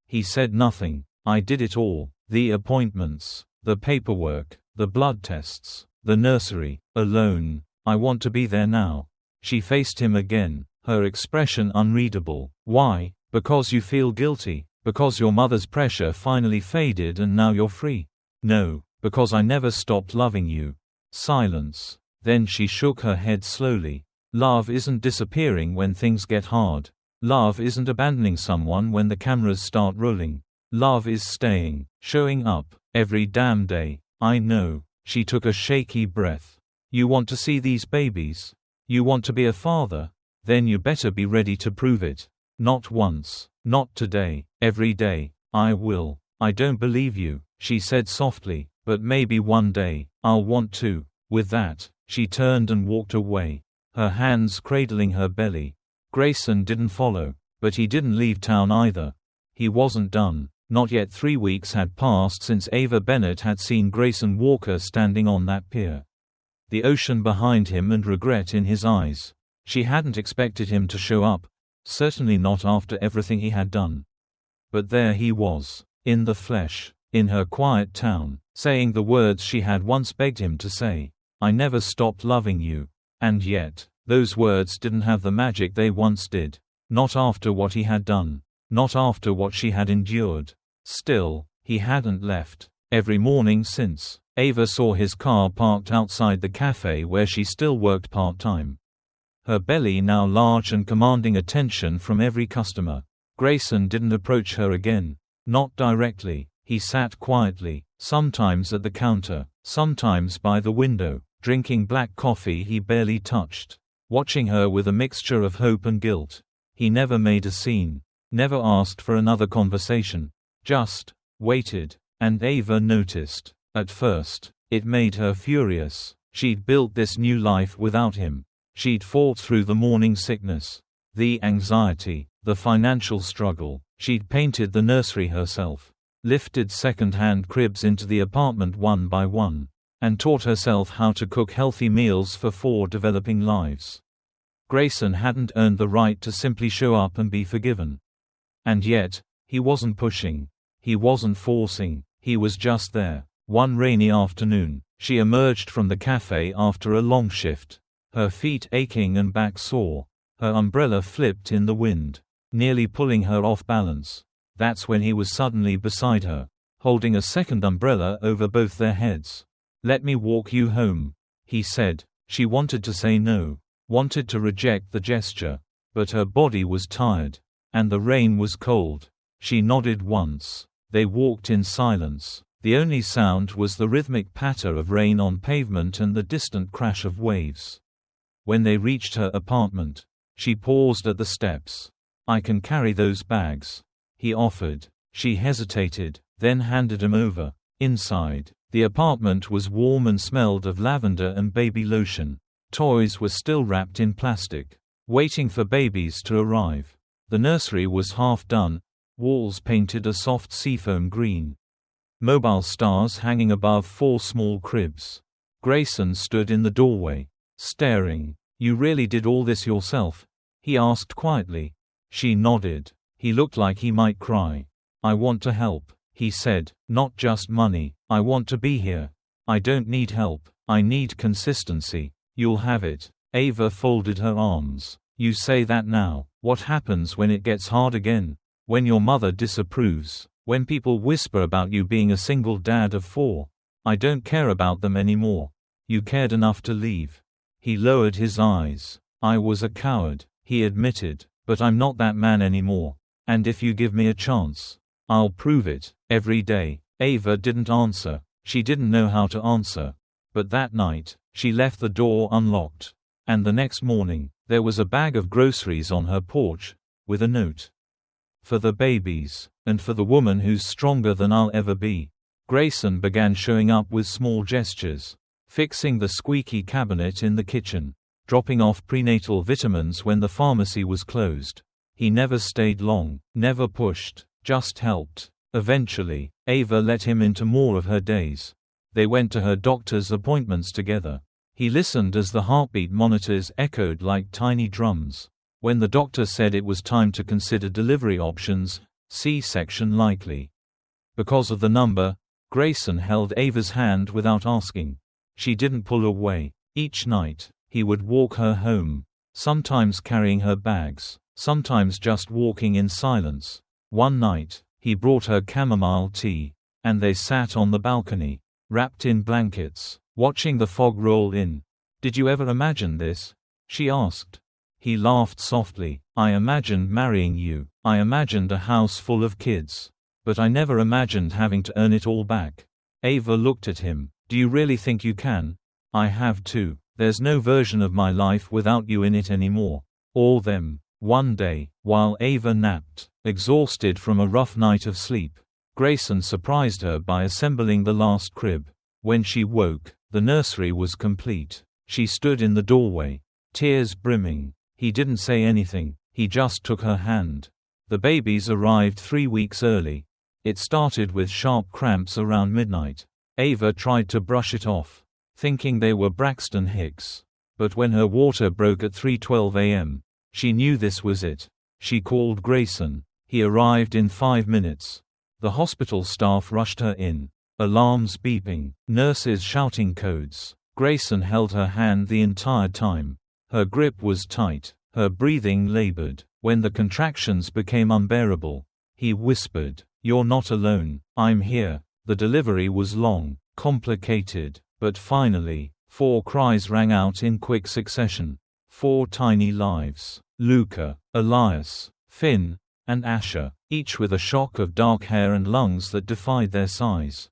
He said nothing. I did it all. The appointments, the paperwork, the blood tests, the nursery, alone. I want to be there now. She faced him again, her expression unreadable. Why? Because you feel guilty? Because your mother's pressure finally faded and now you're free? No, because I never stopped loving you. Silence. Then she shook her head slowly. Love isn't disappearing when things get hard. Love isn't abandoning someone when the cameras start rolling. Love is staying, showing up, every damn day. I know. She took a shaky breath. You want to see these babies? You want to be a father? Then you better be ready to prove it. Not once. Not today. Every day. I will. I don't believe you, she said softly, but maybe one day, I'll want to. With that, she turned and walked away, her hands cradling her belly. Grayson didn't follow, but he didn't leave town either. He wasn't done. Not yet. 3 weeks had passed since Ava Bennett had seen Grayson Walker standing on that pier. The ocean behind him and regret in his eyes. She hadn't expected him to show up, certainly not after everything he had done. But there he was, in the flesh, in her quiet town, saying the words she had once begged him to say. I never stopped loving you. And yet, those words didn't have the magic they once did. Not after what he had done. Not after what she had endured. Still, he hadn't left. Every morning since, Ava saw his car parked outside the cafe where she still worked part-time. Her belly now large and commanding attention from every customer. Grayson didn't approach her again. Not directly. He sat quietly, sometimes at the counter, sometimes by the window, drinking black coffee he barely touched, watching her with a mixture of hope and guilt. He never made a scene, never asked for another conversation, just waited. And Ava noticed. At first, it made her furious. She'd built this new life without him. She'd fought through the morning sickness, the anxiety, the financial struggle. She'd painted the nursery herself, lifted second-hand cribs into the apartment one by one, and taught herself how to cook healthy meals for 4 developing lives. Grayson hadn't earned the right to simply show up and be forgiven. And yet, he wasn't pushing. He wasn't forcing. He was just there. One rainy afternoon, she emerged from the cafe after a long shift, her feet aching and back sore. Her umbrella flipped in the wind, nearly pulling her off balance. That's when he was suddenly beside her, holding a second umbrella over both their heads. Let me walk you home, he said. She wanted to say no, wanted to reject the gesture, but her body was tired, and the rain was cold. She nodded once. They walked in silence. The only sound was the rhythmic patter of rain on pavement and the distant crash of waves. When they reached her apartment, she paused at the steps. I can carry those bags, he offered. She hesitated, then handed him over. Inside, the apartment was warm and smelled of lavender and baby lotion. Toys were still wrapped in plastic, waiting for babies to arrive. The nursery was half done, walls painted a soft seafoam green. Mobile stars hanging above 4 small cribs. Grayson stood in the doorway, staring. You really did all this yourself? He asked quietly. She nodded. He looked like he might cry. I want to help, he said. Not just money. I want to be here. I don't need help. I need consistency. You'll have it. Ava folded her arms. You say that now. What happens when it gets hard again? When your mother disapproves? When people whisper about you being a single dad of 4? I don't care about them anymore. You cared enough to leave. He lowered his eyes. I was a coward, he admitted, but I'm not that man anymore. And if you give me a chance, I'll prove it, every day. Ava didn't answer. She didn't know how to answer. But that night, she left the door unlocked. And the next morning, there was a bag of groceries on her porch, with a note. For the babies, and for the woman who's stronger than I'll ever be. Grayson began showing up with small gestures. Fixing the squeaky cabinet in the kitchen. Dropping off prenatal vitamins when the pharmacy was closed. He never stayed long, never pushed, just helped. Eventually, Ava let him into more of her days. They went to her doctor's appointments together. He listened as the heartbeat monitors echoed like tiny drums. When the doctor said it was time to consider delivery options, C-section likely. Because of the number, Grayson held Ava's hand without asking. She didn't pull away. Each night, he would walk her home, sometimes carrying her bags, sometimes just walking in silence. One night, he brought her chamomile tea, and they sat on the balcony, wrapped in blankets, watching the fog roll in. Did you ever imagine this? She asked. He laughed softly. I imagined marrying you. I imagined a house full of kids. But I never imagined having to earn it all back. Ava looked at him. Do you really think you can? I have to. There's no version of my life without you in it anymore. Or them. One day, while Ava napped, exhausted from a rough night of sleep, Grayson surprised her by assembling the last crib. When she woke, the nursery was complete. She stood in the doorway, tears brimming. He didn't say anything. He just took her hand. The babies arrived 3 weeks early. It started with sharp cramps around midnight. Ava tried to brush it off, thinking they were Braxton Hicks. But when her water broke at 3:12 a.m., she knew this was it. She called Grayson. He arrived in 5 minutes. The hospital staff rushed her in. Alarms beeping, nurses shouting codes. Grayson held her hand the entire time. Her grip was tight, her breathing labored. When the contractions became unbearable, he whispered, "You're not alone, I'm here." The delivery was long, complicated, but finally, 4 cries rang out in quick succession. 4 tiny lives: Luca, Elias, Finn, and Asher, each with a shock of dark hair and lungs that defied their size.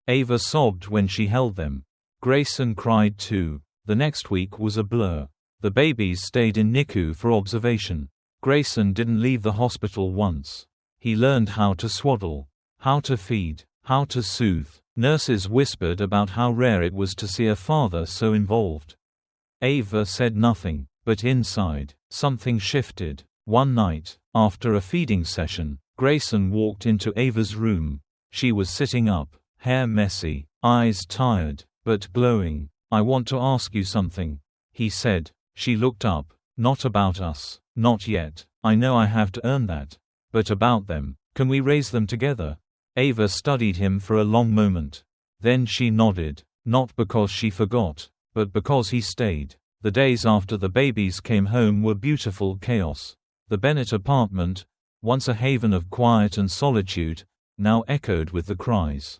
Ava sobbed when she held them. Grayson cried too. The next week was a blur. The babies stayed in NICU for observation. Grayson didn't leave the hospital once. He learned how to swaddle, how to feed, how to soothe. Nurses whispered about how rare it was to see a father so involved. Ava said nothing, but inside, something shifted. One night, after a feeding session, Grayson walked into Ava's room. She was sitting up, hair messy, eyes tired, but glowing. "I want to ask you something," he said. She looked up. "Not about us. Not yet. I know I have to earn that. But about them. Can we raise them together?" Ava studied him for a long moment. Then she nodded, not because she forgot, but because he stayed. The days after the babies came home were beautiful chaos. The Bennett apartment, once a haven of quiet and solitude, now echoed with the cries,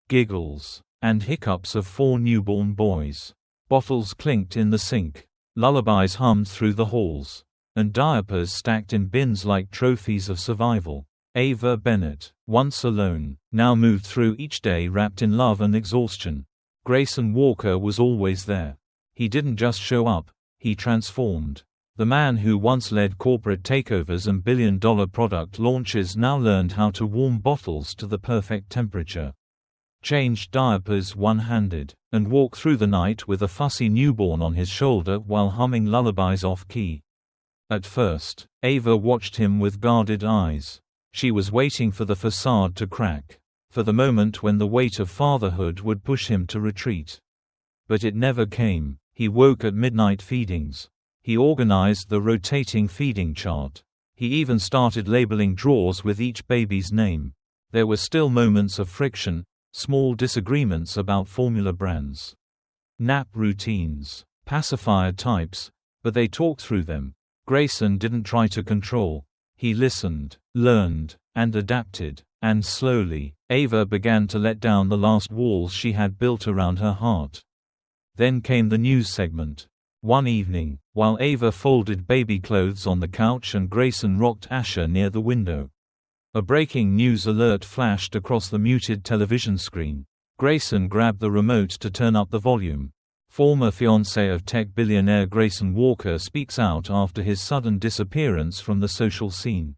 giggles, and hiccups of 4 newborn boys. Bottles clinked in the sink. Lullabies hummed through the halls. And diapers stacked in bins like trophies of survival. Ava Bennett, once alone, now moved through each day wrapped in love and exhaustion. Grayson Walker was always there. He didn't just show up, he transformed. The man who once led corporate takeovers and billion-dollar product launches now learned how to warm bottles to the perfect temperature, changed diapers one-handed, and walked through the night with a fussy newborn on his shoulder while humming lullabies off-key. At first, Ava watched him with guarded eyes. She was waiting for the facade to crack, for the moment when the weight of fatherhood would push him to retreat. But it never came. He woke at midnight feedings. He organized the rotating feeding chart. He even started labeling drawers with each baby's name. There were still moments of friction, small disagreements about formula brands, nap routines, pacifier types, but they talked through them. Grayson didn't try to control. He listened, learned, and adapted. And slowly, Ava began to let down the last walls she had built around her heart. Then came the news segment. One evening, while Ava folded baby clothes on the couch and Grayson rocked Asher near the window, a breaking news alert flashed across the muted television screen. Grayson grabbed the remote to turn up the volume. Former fiancé of tech billionaire Grayson Walker speaks out after his sudden disappearance from the social scene.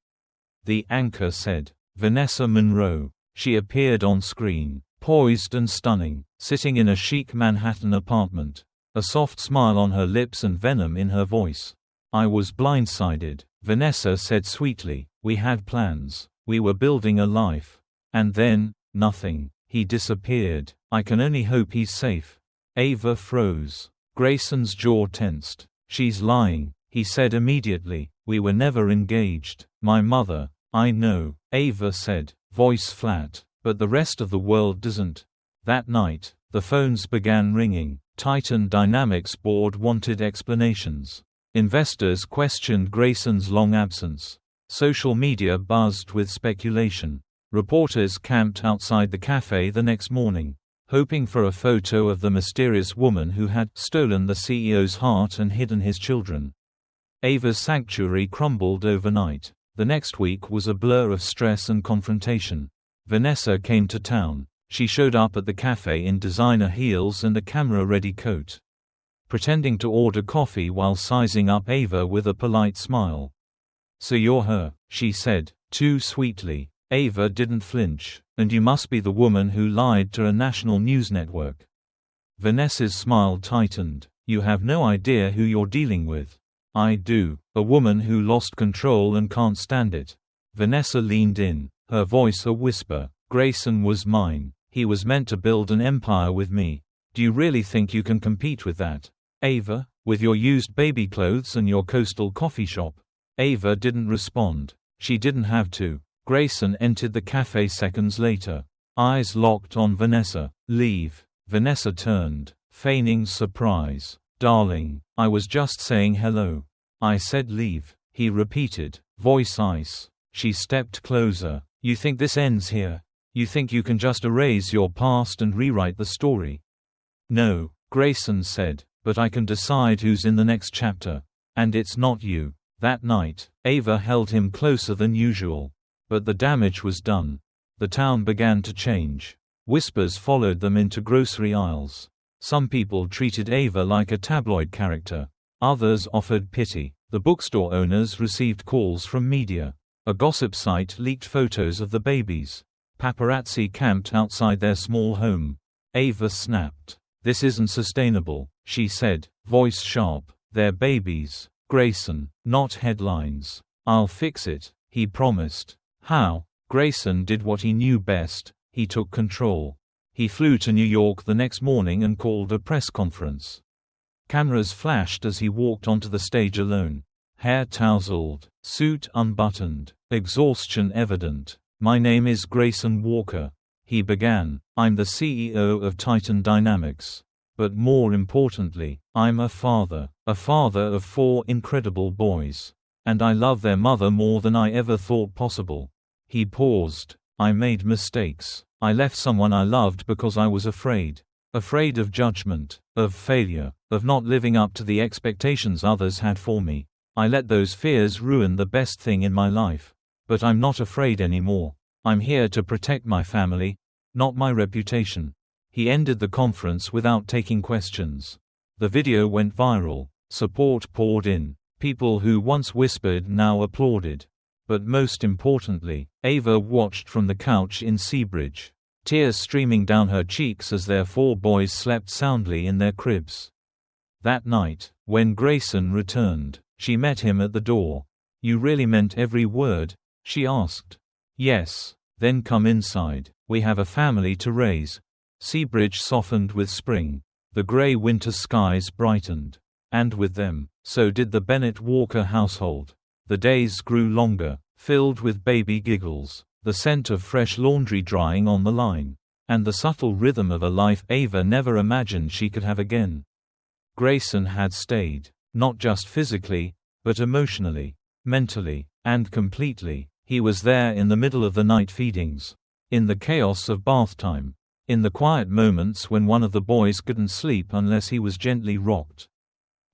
The anchor said, "Vanessa Monroe." She appeared on screen, poised and stunning, sitting in a chic Manhattan apartment, a soft smile on her lips and venom in her voice. "I was blindsided," Vanessa said sweetly. "We had plans. We were building a life. And then, nothing. He disappeared. I can only hope he's safe." Ava froze. Grayson's jaw tensed. "She's lying," he said immediately. "We were never engaged. My mother." "I know," Ava said, voice flat, "but the rest of the world doesn't." That night, the phones began ringing. Titan Dynamics board wanted explanations. Investors questioned Grayson's long absence. Social media buzzed with speculation. Reporters camped outside the cafe the next morning, hoping for a photo of the mysterious woman who had stolen the CEO's heart and hidden his children. Ava's sanctuary crumbled overnight. The next week was a blur of stress and confrontation. Vanessa came to town. She showed up at the cafe in designer heels and a camera-ready coat, pretending to order coffee while sizing up Ava with a polite smile. "So you're her," she said, too sweetly. Ava didn't flinch. "And you must be the woman who lied to a national news network." Vanessa's smile tightened. "You have no idea who you're dealing with." "I do. A woman who lost control and can't stand it." Vanessa leaned in, her voice a whisper. Grayson was mine. He was meant to build an empire with me. Do you really think you can compete with that, Ava, with your used baby clothes and your coastal coffee shop? Ava didn't respond. She didn't have to. Grayson entered the cafe seconds later. Eyes locked on Vanessa. Leave. Vanessa turned, feigning surprise. Darling, I was just saying hello. I said leave, he repeated, voice ice. She stepped closer. You think this ends here? You think you can just erase your past and rewrite the story? No, Grayson said, but I can decide who's in the next chapter. And it's not you. That night, Ava held him closer than usual. But the damage was done. The town began to change. Whispers followed them into grocery aisles. Some people treated Ava like a tabloid character. Others offered pity. The bookstore owners received calls from media. A gossip site leaked photos of the babies. Paparazzi camped outside their small home. Ava snapped. This isn't sustainable, she said, voice sharp. They're babies, Grayson, not headlines. I'll fix it, he promised. How? Grayson did what he knew best. He took control. He flew to New York the next morning and called a press conference. Cameras flashed as he walked onto the stage alone. Hair tousled, suit unbuttoned, exhaustion evident. My name is Grayson Walker, he began. I'm the CEO of Titan Dynamics. But more importantly, I'm a father of 4 incredible boys. And I love their mother more than I ever thought possible. He paused. I made mistakes. I left someone I loved because I was afraid. Afraid of judgment, of failure, of not living up to the expectations others had for me. I let those fears ruin the best thing in my life. But I'm not afraid anymore. I'm here to protect my family, not my reputation. He ended the conference without taking questions. The video went viral. Support poured in. People who once whispered now applauded. But most importantly, Ava watched from the couch in Seabridge, tears streaming down her cheeks as their 4 boys slept soundly in their cribs. That night, when Grayson returned, she met him at the door. You really meant every word? She asked. Yes. Then come inside. We have a family to raise. Seabridge softened with spring. The gray winter skies brightened. And with them, so did the Bennett Walker household. The days grew longer, filled with baby giggles, the scent of fresh laundry drying on the line, and the subtle rhythm of a life Ava never imagined she could have again. Grayson had stayed, not just physically, but emotionally, mentally, and completely. He was there in the middle of the night feedings, in the chaos of bath time, in the quiet moments when one of the boys couldn't sleep unless he was gently rocked.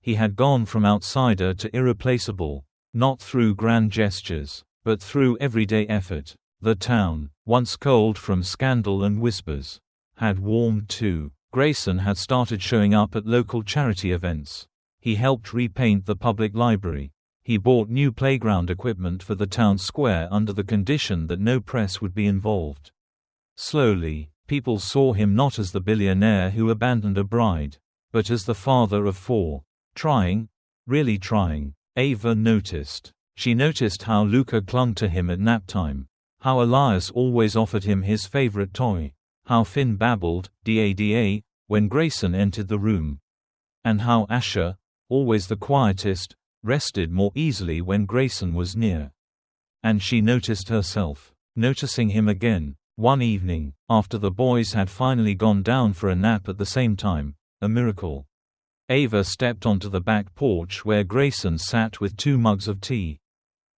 He had gone from outsider to irreplaceable, not through grand gestures, but through everyday effort. The town, once cold from scandal and whispers, had warmed too. Grayson had started showing up at local charity events. He helped repaint the public library. He bought new playground equipment for the town square under the condition that no press would be involved. Slowly, people saw him not as the billionaire who abandoned a bride, but as the father of 4. Trying, really trying. Ava noticed. She noticed how Luca clung to him at nap time, how Elias always offered him his favorite toy, how Finn babbled, "Da," when Grayson entered the room, and how Asher, always the quietest, rested more easily when Grayson was near. And she noticed herself, noticing him again. One evening, after the boys had finally gone down for a nap at the same time, a miracle. Ava stepped onto the back porch where Grayson sat with 2 mugs of tea.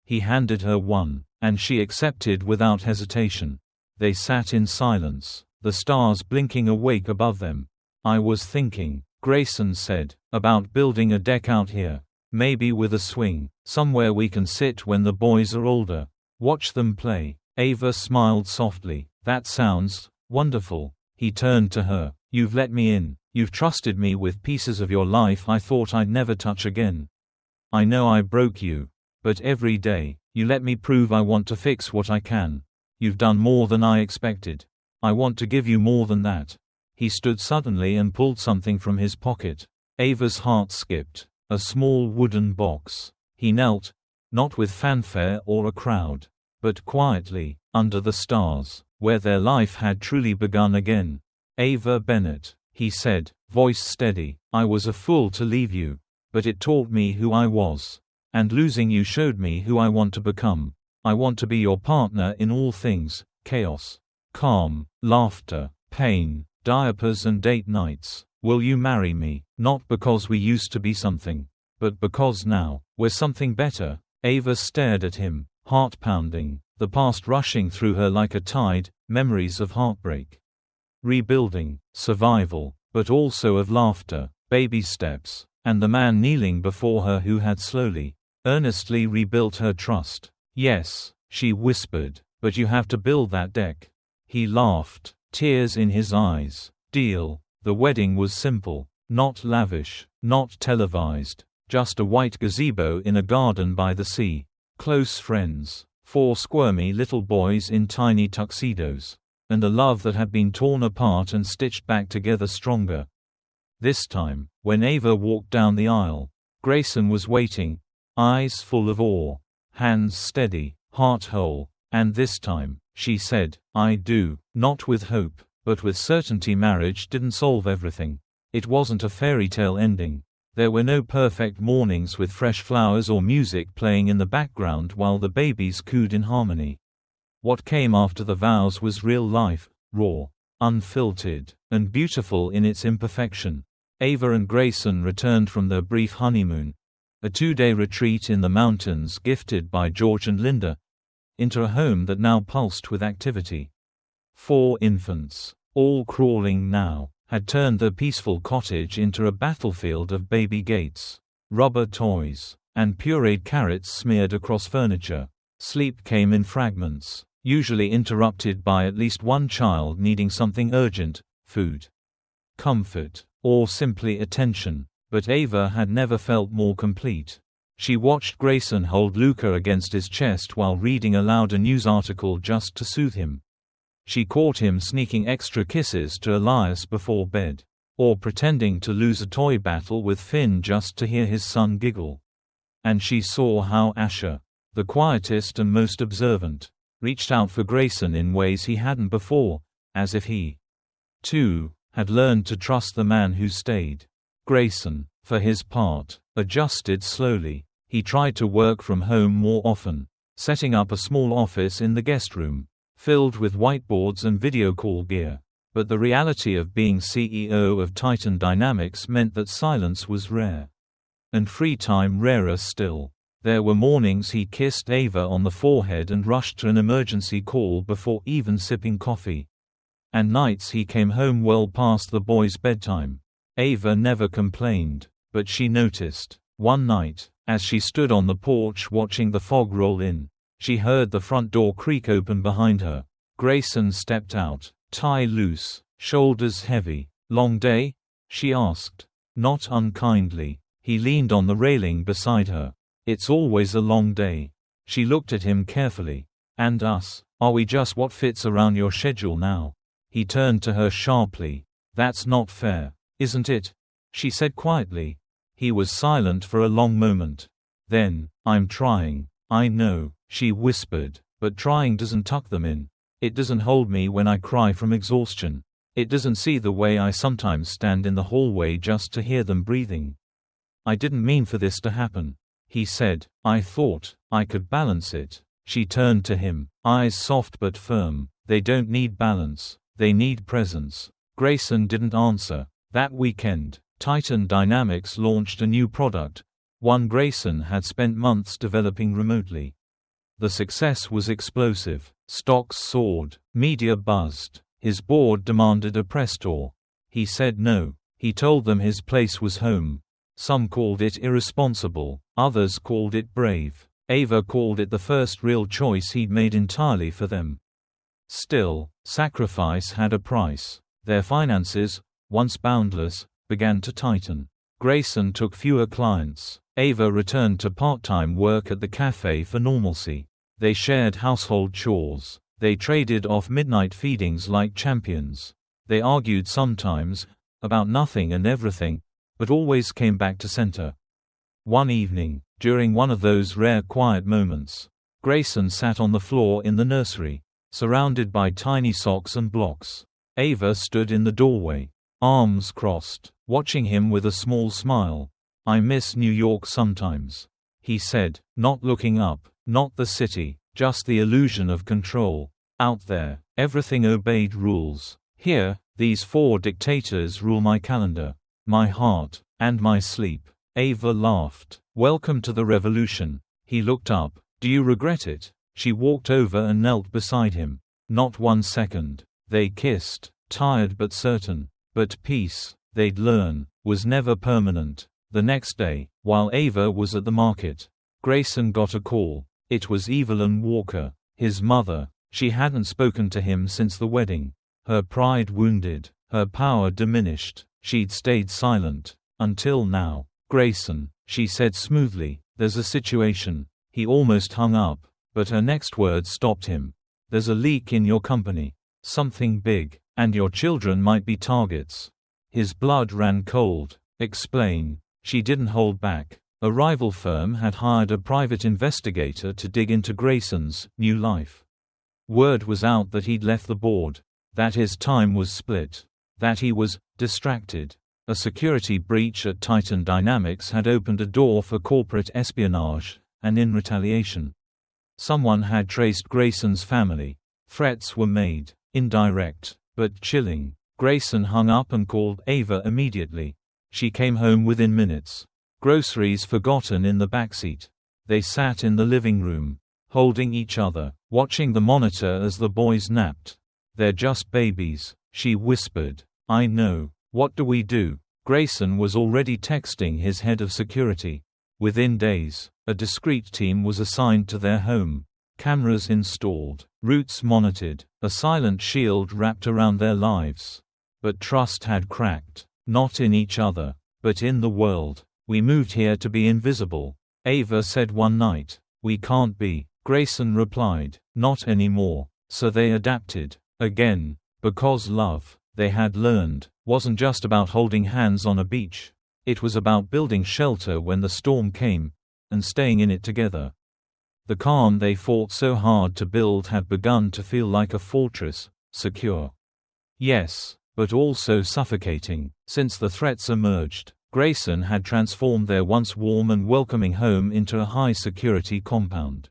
He handed her one, and she accepted without hesitation. They sat in silence, the stars blinking awake above them. I was thinking, Grayson said, about building a deck out here. Maybe with a swing, somewhere we can sit when the boys are older. Watch them play. Ava smiled softly. That sounds wonderful. He turned to her. You've let me in. You've trusted me with pieces of your life I thought I'd never touch again. I know I broke you. But every day, you let me prove I want to fix what I can. You've done more than I expected. I want to give you more than that. He stood suddenly and pulled something from his pocket. Ava's heart skipped. A small wooden box. He knelt, not with fanfare or a crowd, but quietly, under the stars, where their life had truly begun again. "Ava Bennett," he said, voice steady, "I was a fool to leave you. But it taught me who I was. And losing you showed me who I want to become. I want to be your partner in all things, chaos, calm, laughter, pain, diapers and date nights. Will you marry me? Not because we used to be something, but because now, we're something better." Ava stared at him, heart pounding, the past rushing through her like a tide, memories of heartbreak, rebuilding, survival, but also of laughter, baby steps, and the man kneeling before her who had slowly, earnestly rebuilt her trust. "Yes," she whispered, "but you have to build that deck." He laughed, tears in his eyes. "Deal." The wedding was simple, not lavish, not televised, just a white gazebo in a garden by the sea. Close friends, 4 squirmy little boys in tiny tuxedos, and a love that had been torn apart and stitched back together stronger. This time, when Ava walked down the aisle, Grayson was waiting, eyes full of awe, hands steady, heart whole, and this time, she said, "I do," not with hope, but with certainty. Marriage didn't solve everything. It wasn't a fairy tale ending. There were no perfect mornings with fresh flowers or music playing in the background while the babies cooed in harmony. What came after the vows was real life, raw, unfiltered, and beautiful in its imperfection. Ava and Grayson returned from their brief honeymoon, a 2-day retreat in the mountains gifted by George and Linda, into a home that now pulsed with activity. 4 infants, all crawling now, had turned their peaceful cottage into a battlefield of baby gates, rubber toys, and pureed carrots smeared across furniture. Sleep came in fragments, usually interrupted by at least one child needing something urgent, food, comfort, or simply attention. But Ava had never felt more complete. She watched Grayson hold Luca against his chest while reading aloud a news article just to soothe him. She caught him sneaking extra kisses to Elias before bed, or pretending to lose a toy battle with Finn just to hear his son giggle. And she saw how Asher, the quietest and most observant, reached out for Grayson in ways he hadn't before, as if he, too, had learned to trust the man who stayed. Grayson, for his part, adjusted slowly. He tried to work from home more often, setting up a small office in the guest room, filled with whiteboards and video call gear. But the reality of being CEO of Titan Dynamics meant that silence was rare, and free time rarer still. There were mornings he kissed Ava on the forehead and rushed to an emergency call before even sipping coffee. And nights he came home well past the boys' bedtime. Ava never complained, but she noticed. One night, as she stood on the porch watching the fog roll in, she heard the front door creak open behind her. Grayson stepped out, tie loose, shoulders heavy. "Long day?" she asked. Not unkindly. He leaned on the railing beside her. "It's always a long day." She looked at him carefully. "And us? Are we just what fits around your schedule now?" He turned to her sharply. "That's not fair, isn't it?" she said quietly. He was silent for a long moment. Then, "I'm trying. I know," she whispered, "but trying doesn't tuck them in. It doesn't hold me when I cry from exhaustion. It doesn't see the way I sometimes stand in the hallway just to hear them breathing." "I didn't mean for this to happen," he said. "I thought I could balance it." She turned to him, eyes soft but firm. "They don't need balance. They need presence." Grayson didn't answer. That weekend, Titan Dynamics launched a new product, one Grayson had spent months developing remotely. The success was explosive. Stocks soared, media buzzed. His board demanded a press tour. He said no. He told them his place was home. Some called it irresponsible, others called it brave. Ava called it the first real choice he'd made entirely for them. Still, sacrifice had a price. Their finances, once boundless, began to tighten. Grayson took fewer clients. Ava returned to part-time work at the cafe for normalcy. They shared household chores. They traded off midnight feedings like champions. They argued sometimes, about nothing and everything, but always came back to center. One evening, during one of those rare quiet moments, Grayson sat on the floor in the nursery, surrounded by tiny socks and blocks. Ava stood in the doorway, arms crossed, watching him with a small smile. "I miss New York sometimes," he said, not looking up. Not the city, just the illusion of control. Out there, everything obeyed rules. Here, these 4 dictators rule my calendar, my heart, and my sleep. Ava laughed. "Welcome to the revolution." He looked up. "Do you regret it?" She walked over and knelt beside him. Not 1 second. They kissed, tired but certain. But peace, they'd learn, was never permanent. The next day, while Ava was at the market, Grayson got a call. It was Evelyn Walker, his mother. She hadn't spoken to him since the wedding. Her pride wounded, her power diminished. She'd stayed silent. Until now. "Grayson," she said smoothly, "there's a situation." He almost hung up, but her next words stopped him. "There's a leak in your company. Something big, and your children might be targets." His blood ran cold. "Explain." She didn't hold back. A rival firm had hired a private investigator to dig into Grayson's new life. Word was out that he'd left the board, that his time was split, that he was distracted. A security breach at Titan Dynamics had opened a door for corporate espionage, and in retaliation, someone had traced Grayson's family. Threats were made, indirect, but chilling. Grayson hung up and called Ava immediately. She came home within minutes. Groceries forgotten in the backseat. They sat in the living room, holding each other, watching the monitor as the boys napped. "They're just babies," she whispered. "I know. What do we do?" Grayson was already texting his head of security. Within days, a discreet team was assigned to their home. Cameras installed, routes monitored, a silent shield wrapped around their lives. But trust had cracked. Not in each other, but in the world. "We moved here to be invisible," Ava said one night. "We can't be," Grayson replied. "Not anymore." So they adapted. Again. Because love, they had learned, wasn't just about holding hands on a beach. It was about building shelter when the storm came, and staying in it together. The calm they fought so hard to build had begun to feel like a fortress, secure. Yes, but also suffocating. Since the threats emerged, Grayson had transformed their once warm and welcoming home into a high-security compound.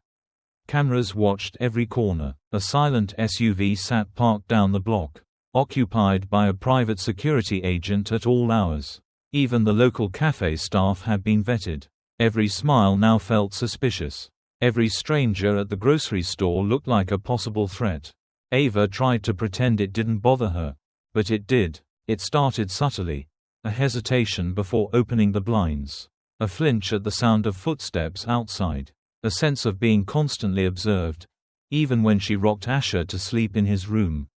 Cameras watched every corner. A silent SUV sat parked down the block, occupied by a private security agent at all hours. Even the local cafe staff had been vetted. Every smile now felt suspicious. Every stranger at the grocery store looked like a possible threat. Ava tried to pretend it didn't bother her. But it did. It started subtly. A hesitation before opening the blinds. A flinch at the sound of footsteps outside. A sense of being constantly observed, even when she rocked Asher to sleep in his room.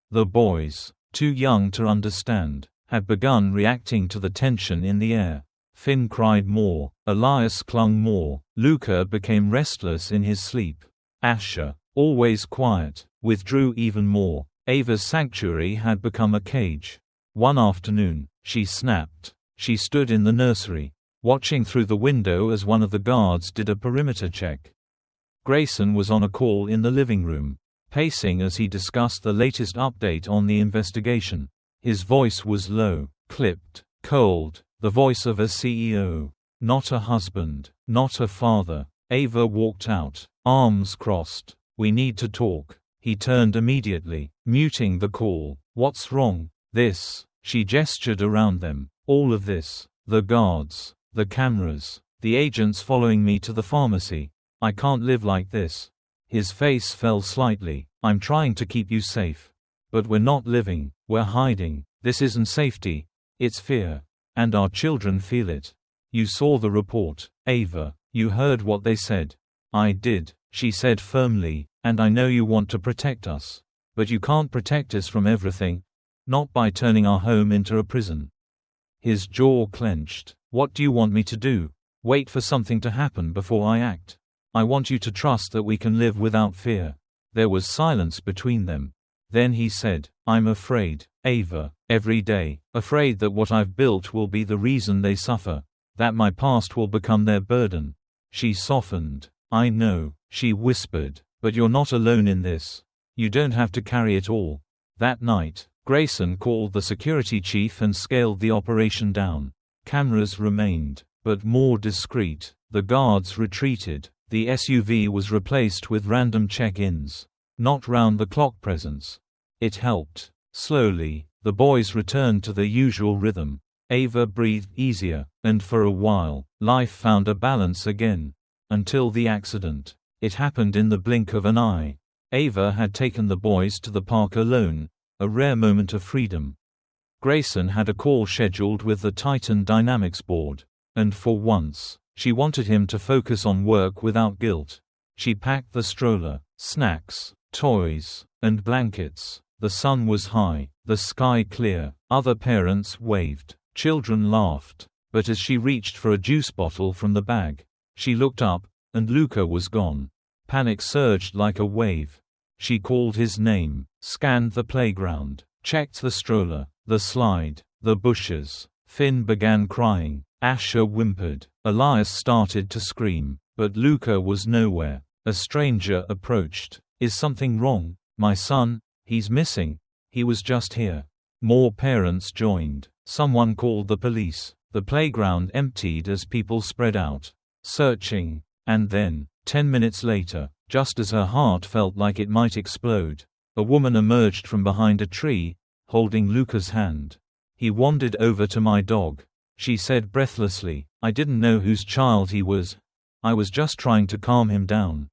The boys, too young to understand, had begun reacting to the tension in the air. Finn cried more. Elias clung more. Luca became restless in his sleep. Asher, always quiet, withdrew even more. Ava's sanctuary had become a cage. One afternoon, she snapped. She stood in the nursery, watching through the window as one of the guards did a perimeter check. Grayson was on a call in the living room, pacing as he discussed the latest update on the investigation. His voice was low, clipped, cold, the voice of a CEO. Not a husband, not a father. Ava walked out, arms crossed. "We need to talk." He turned immediately, muting the call. "What's wrong?" "This." She gestured around them. "All of this. The guards. The cameras. The agents following me to the pharmacy. I can't live like this." His face fell slightly. "I'm trying to keep you safe. But we're not living, we're hiding. This isn't safety. It's fear. And our children feel it." "You saw the report, Ava. You heard what they said." "I did," she said firmly, "and I know you want to protect us. But you can't protect us from everything. Not by turning our home into a prison." His jaw clenched. "What do you want me to do? Wait for something to happen before I act? I want you to trust that we can live without fear." There was silence between them. Then he said, "I'm afraid, Ava, every day, afraid that what I've built will be the reason they suffer, that my past will become their burden." She softened. "I know. she whispered. But you're not alone in this. You don't have to carry it all. That night, Grayson called the security chief and scaled the operation down. Cameras remained, but more discreet. The guards retreated. The SUV was replaced with random check-ins. Not round-the-clock presence. It helped. Slowly, the boys returned to their usual rhythm. Ava breathed easier, and for a while, life found a balance again. Until the accident. It happened in the blink of an eye. Ava had taken the boys to the park alone, a rare moment of freedom. Grayson had a call scheduled with the Titan Dynamics board, and for once, she wanted him to focus on work without guilt. She packed the stroller, snacks, toys, and blankets. The sun was high, the sky clear. Other parents waved. Children laughed. But as she reached for a juice bottle from the bag, she looked up, and Luca was gone. Panic surged like a wave. She called his name, scanned the playground, checked the stroller, the slide, the bushes. Finn began crying. Asher whimpered. Elias started to scream, but Luca was nowhere. A stranger approached. Is something wrong? My son, he's missing. He was just here. More parents joined. Someone called the police. The playground emptied as people spread out, searching. And then, 10 minutes later, just as her heart felt like it might explode, a woman emerged from behind a tree, holding Luca's hand. He wandered over to my dog, she said breathlessly. I didn't know whose child he was. I was just trying to calm him down.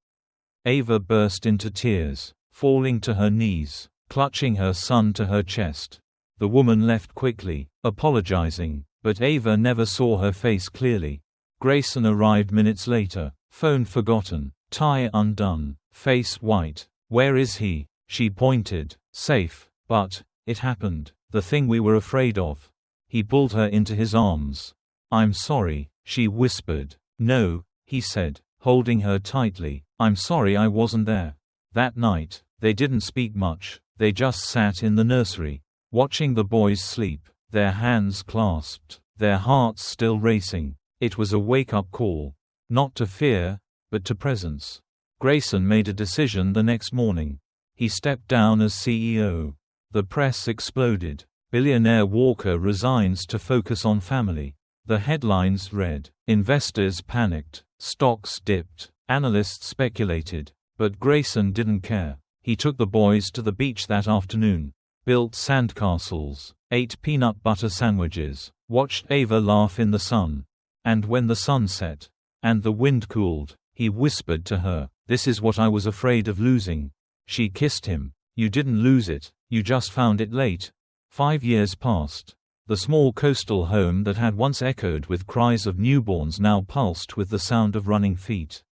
Ava burst into tears, falling to her knees, clutching her son to her chest. The woman left quickly, apologizing, but Ava never saw her face clearly. Grayson arrived minutes later, phone forgotten, tie undone, face white. Where is he? She pointed. Safe. But it happened, the thing we were afraid of. He pulled her into his arms. I'm sorry, she whispered. No, he said, holding her tightly. I'm sorry I wasn't there. That night, they didn't speak much. They just sat in the nursery, watching the boys sleep, their hands clasped, their hearts still racing. It was a wake-up call. Not to fear, but to presence. Grayson made a decision the next morning. He stepped down as CEO. The press exploded. Billionaire Walker resigns to focus on family. The headlines read. Investors panicked. Stocks dipped. Analysts speculated. But Grayson didn't care. He took the boys to the beach that afternoon, built sandcastles, ate peanut butter sandwiches, watched Ava laugh in the sun. And when the sun set, and the wind cooled, he whispered to her, "This is what I was afraid of losing." She kissed him. You didn't lose it, you just found it late. 5 years passed. The small coastal home that had once echoed with cries of newborns now pulsed with the sound of running feet,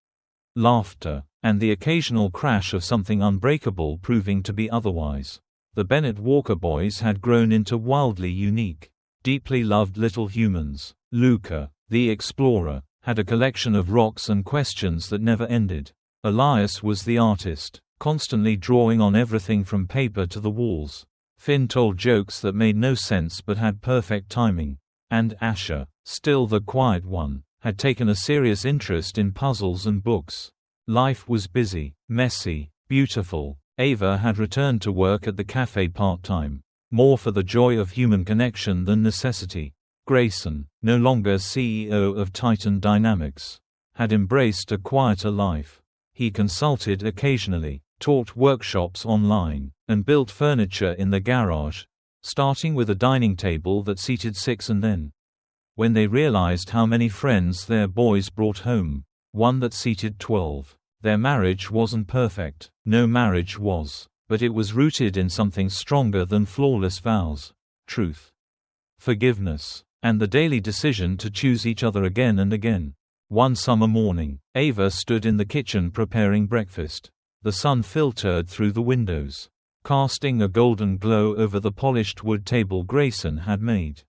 laughter, and the occasional crash of something unbreakable proving to be otherwise. The Bennett Walker boys had grown into wildly unique, deeply loved little humans. Luca, the explorer, had a collection of rocks and questions that never ended. Elias was the artist, constantly drawing on everything from paper to the walls. Finn told jokes that made no sense but had perfect timing. And Asher, still the quiet one, had taken a serious interest in puzzles and books. Life was busy, messy, beautiful. Ava had returned to work at the cafe part-time, more for the joy of human connection than necessity. Grayson, no longer CEO of Titan Dynamics, had embraced a quieter life. He consulted occasionally, taught workshops online, and built furniture in the garage, starting with a dining table that seated 6 and then, when they realized how many friends their boys brought home, one that seated 12. Their marriage wasn't perfect, no marriage was, but it was rooted in something stronger than flawless vows, truth, forgiveness, and the daily decision to choose each other again and again. One summer morning, Ava stood in the kitchen preparing breakfast. The sun filtered through the windows, casting a golden glow over the polished wood table Grayson had made.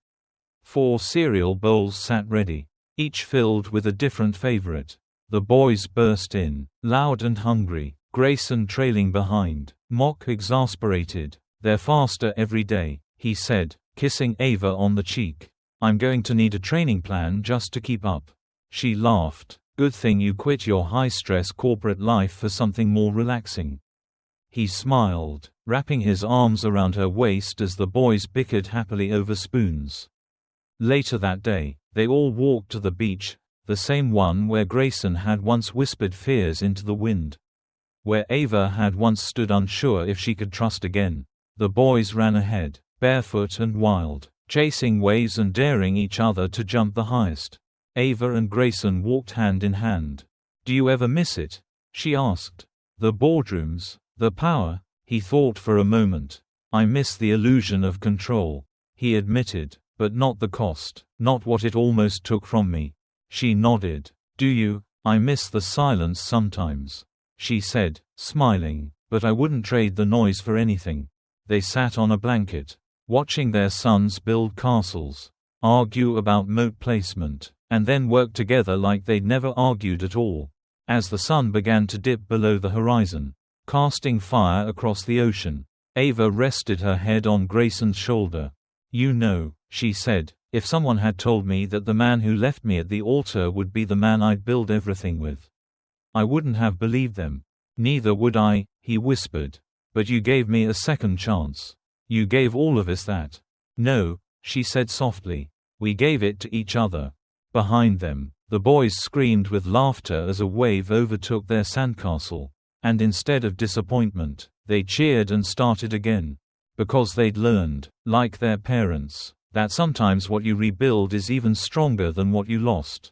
4 cereal bowls sat ready, each filled with a different favorite. The boys burst in, loud and hungry, Grayson trailing behind, mock exasperated. They're faster every day, he said, kissing Ava on the cheek. I'm going to need a training plan just to keep up. She laughed. Good thing you quit your high-stress corporate life for something more relaxing." He smiled, wrapping his arms around her waist as the boys bickered happily over spoons. Later that day, they all walked to the beach, the same one where Grayson had once whispered fears into the wind. Where Ava had once stood unsure if she could trust again. The boys ran ahead, barefoot and wild, chasing waves and daring each other to jump the highest. Ava and Grayson walked hand in hand. "Do you ever miss it?" she asked. "The boardrooms, the power." He thought for a moment. "I miss the illusion of control," he admitted, "but not the cost, not what it almost took from me." She nodded. "Do you?" "I miss the silence sometimes," she said, smiling, "but I wouldn't trade the noise for anything." They sat on a blanket, watching their sons build castles, argue about moat placement, and then work together like they'd never argued at all. As the sun began to dip below the horizon, casting fire across the ocean, Ava rested her head on Grayson's shoulder. "You know," she said, "if someone had told me that the man who left me at the altar would be the man I'd build everything with, I wouldn't have believed them." "Neither would I," he whispered. "But you gave me a second chance. You gave all of us that." "No," she said softly. "We gave it to each other." Behind them, the boys screamed with laughter as a wave overtook their sandcastle. And instead of disappointment, they cheered and started again. Because they'd learned, like their parents, that sometimes what you rebuild is even stronger than what you lost.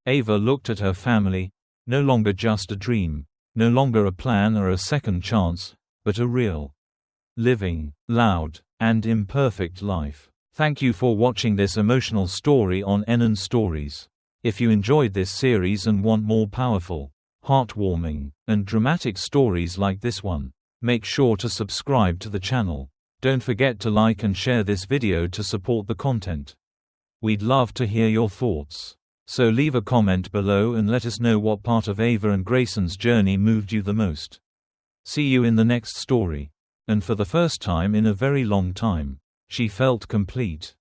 Ava looked at her family, no longer just a dream, no longer a plan or a second chance, but a real, living, loud, and imperfect life. Thank you for watching this emotional story on Enon Stories. If you enjoyed this series and want more powerful, heartwarming, and dramatic stories like this one, make sure to subscribe to the channel. Don't forget to like and share this video to support the content. We'd love to hear your thoughts. So leave a comment below and let us know what part of Ava and Grayson's journey moved you the most. See you in the next story. And for the first time in a very long time, she felt complete.